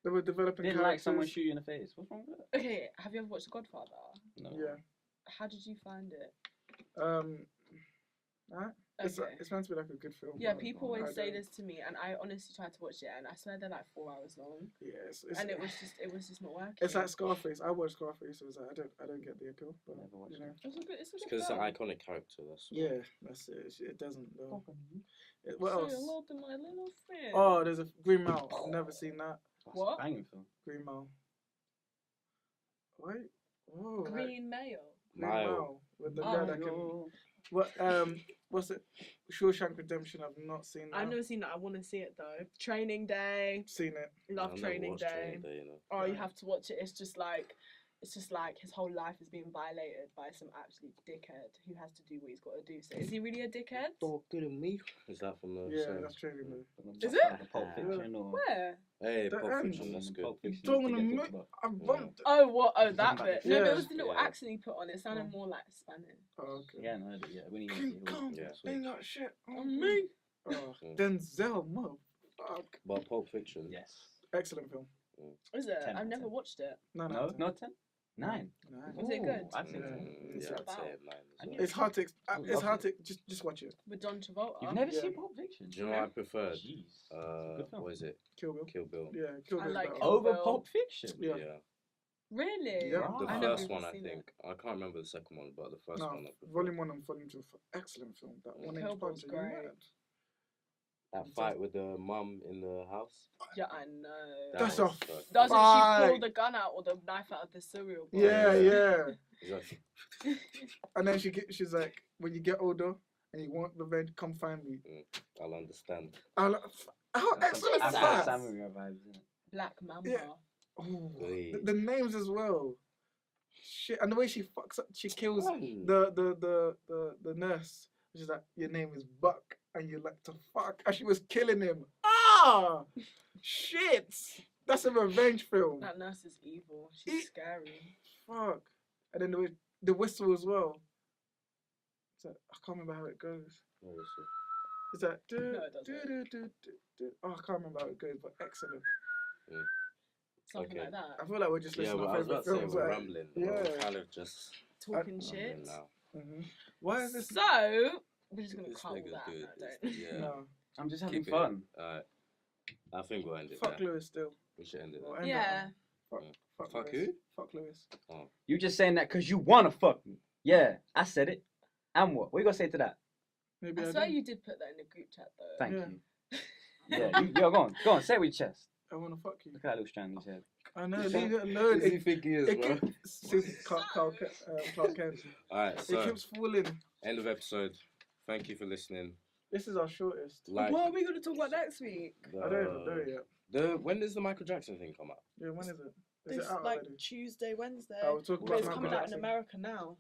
They were developing Didn't like someone characters. shoot you in the face. What's wrong with that? Okay, have you ever watched The Godfather? No. Yeah. How did you find it? It's Okay. it's meant to be like a good film. Yeah, but people I always say don't- this to me, and I honestly tried to watch it, and I swear they're like 4 hours long, Yeah, and it was just not working. It's like Scarface. I watched Scarface. So it was like, I don't get the appeal. But Never watched you know, It's a good, it's a it's good because it's an film. iconic character. That's why. yeah, that's it. It doesn't though. What Say else? hello to my little friend. Oh, there's a Green Mile. I've never seen that. That's What? a banging film. Green Mile. Wait. Whoa. Green Mayo. Green Mile. Mile. With the Oh, guy that can. What? What's it? Shawshank Redemption. I've not seen that. I've never seen that. I want to see it though. Training Day. Seen it. Love I've never Training watched Day. Training Day, you know. Oh, you Right. have to watch it. It's just like his whole life is being violated by some absolute dickhead who has to do what he's got to do. So is he really a dickhead? Talking to me. Is that from the? Yeah, same? that's Training Day. Is it? The Pulp Fiction or Where? Hey, The Pulp end. Fiction. That's good. Pulp Fiction. Don't you wanna think I ma- talked about. I bumped. Oh, what? Oh, that Something bit. like No, but that. it was the little Yeah. accent he put on. It sounded more like Spanish. Oh, okay. Yeah, no, yeah. When he King Kong, Yeah. they ain't got shit on On me. me. Oh, Mm. Denzel, motherfucker. But Pulp Fiction. Yes. Excellent film. Is it? 10 I've out never of 10. watched it. No, No, no, not 10. 9. Was it good? I'd say Yeah. 10. Yeah, It's I'd say about- 9 I as knew well. It's hard to. I It's love hard it. to just watch it. With John Travolta. You've never Yeah. seen Pulp Fiction? Do you know what I preferred? Jeez. It's a good film. What is it? Kill Bill. Kill Bill. Yeah, Kill I Bill's like better. Kill Over Bill. Pulp Fiction? Yeah. Really? Yeah. The I've first never one, I seen think. I can't remember the second one, but the first No, one. I preferred. Volume 1 and Volume 2. Excellent film. That Yeah. one Kill inch Bill's punch. Are you great. mad? That fight with the mum in the house. Yeah, I know. That That's was off. first. Doesn't she pull Right. the gun out or the knife out of the cereal box? Yeah, yeah. He's like, And then she's like, when you get older and you want revenge, come find me. I'll understand. I'm like, how excellent is After that? Samurai vibes, isn't it? Black Mamba. Yeah. Oh, Hey. the names as well. Shit, and the way she fucks up, she kills Hey. the nurse. She's like, your name is Buck, and you're like to fuck, and she was killing him. Ah, shit, that's a revenge film. That nurse is evil. She's E- scary. Fuck, and then the whistle as well. It's like, I can't remember how it goes. Where is it? It's like, No, it doesn't. oh, I can't remember how it goes, but excellent. Something Okay. like that. I feel like we're just Yeah, listening but to I was favorite about to say films. we're like, rambling. yeah. We're kind of just Talking I- shit. rambling now. Why is this? So, we're just going to This cut all nigga's that. good. No, This- don't. Yeah. No, I'm just having Keep it. fun. Alright. I think we'll end it fuck there. Lewis still. We should end it Or there. end Yeah. that. Fuck Fuck Lewis. who? Fuck Lewis. You just saying that because you want to fuck me. Yeah, I said it. And what? What you going to say to that? Maybe I I swear do. you did put that in the group chat though. Thank Yeah. you. Yeah, yo, go on. Go on. Say it with your chest. I want to fuck you. Look at that little strand in his head. I know, leave it alone. Who does he think he is, bro? Clark Kent. Alright, It so keeps falling. end of episode. Thank you for listening. This is our shortest. Like, What are we going to talk about next week? I don't even know yet. When does the Michael Jackson thing come out? Yeah, when is it? Is It's it out like already? Tuesday, Wednesday. We'll talk But about it's Michael coming out in Jackson. America now.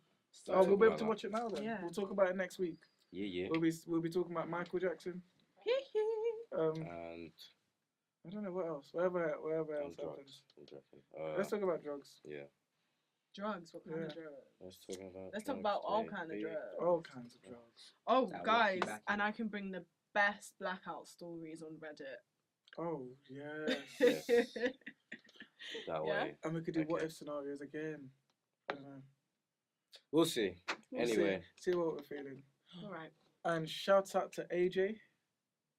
Oh, we'll be able Talk to about watch it now then. Yeah. We'll talk about it next week. that. Yeah. We'll be talking about Michael Jackson. And I don't know what else. Whatever else drugs. happens. I'm joking. Let's talk about drugs. Yeah. Drugs? What kind of Yeah. drugs? Let's talk Let's talk drugs about all today, kind of baby. drugs. All kinds of drugs. Oh, That guys, wacky and I can bring the best blackout stories on Reddit. Oh yes. Yes. That Yeah. way. And we could do what Okay. if scenarios again. I don't know. We'll see. We'll Anyway. see what we're feeling. All right. And shout out to AJ.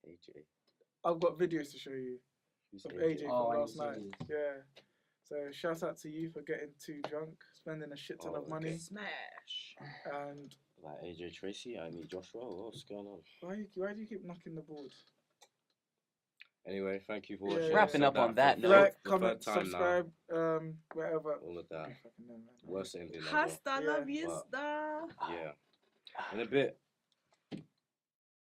AJ. I've got videos to show you Who's of AJ? AJ from Oh, I last need to night. see this. Yeah. So shout out to you for getting too drunk, spending a shit ton Oh, of money, okay. Smash. and Like AJ Tracy, I need Joshua. What's going on? why do you keep knocking the board? Anyway, thank you for Yeah, watching. yeah. Wrapping Said up on that for note. the Like, third comment, time now. subscribe, wherever. All of that. I fucking know, man. Worst ending ever. Hasta la Yeah. vista. Yeah. In a bit,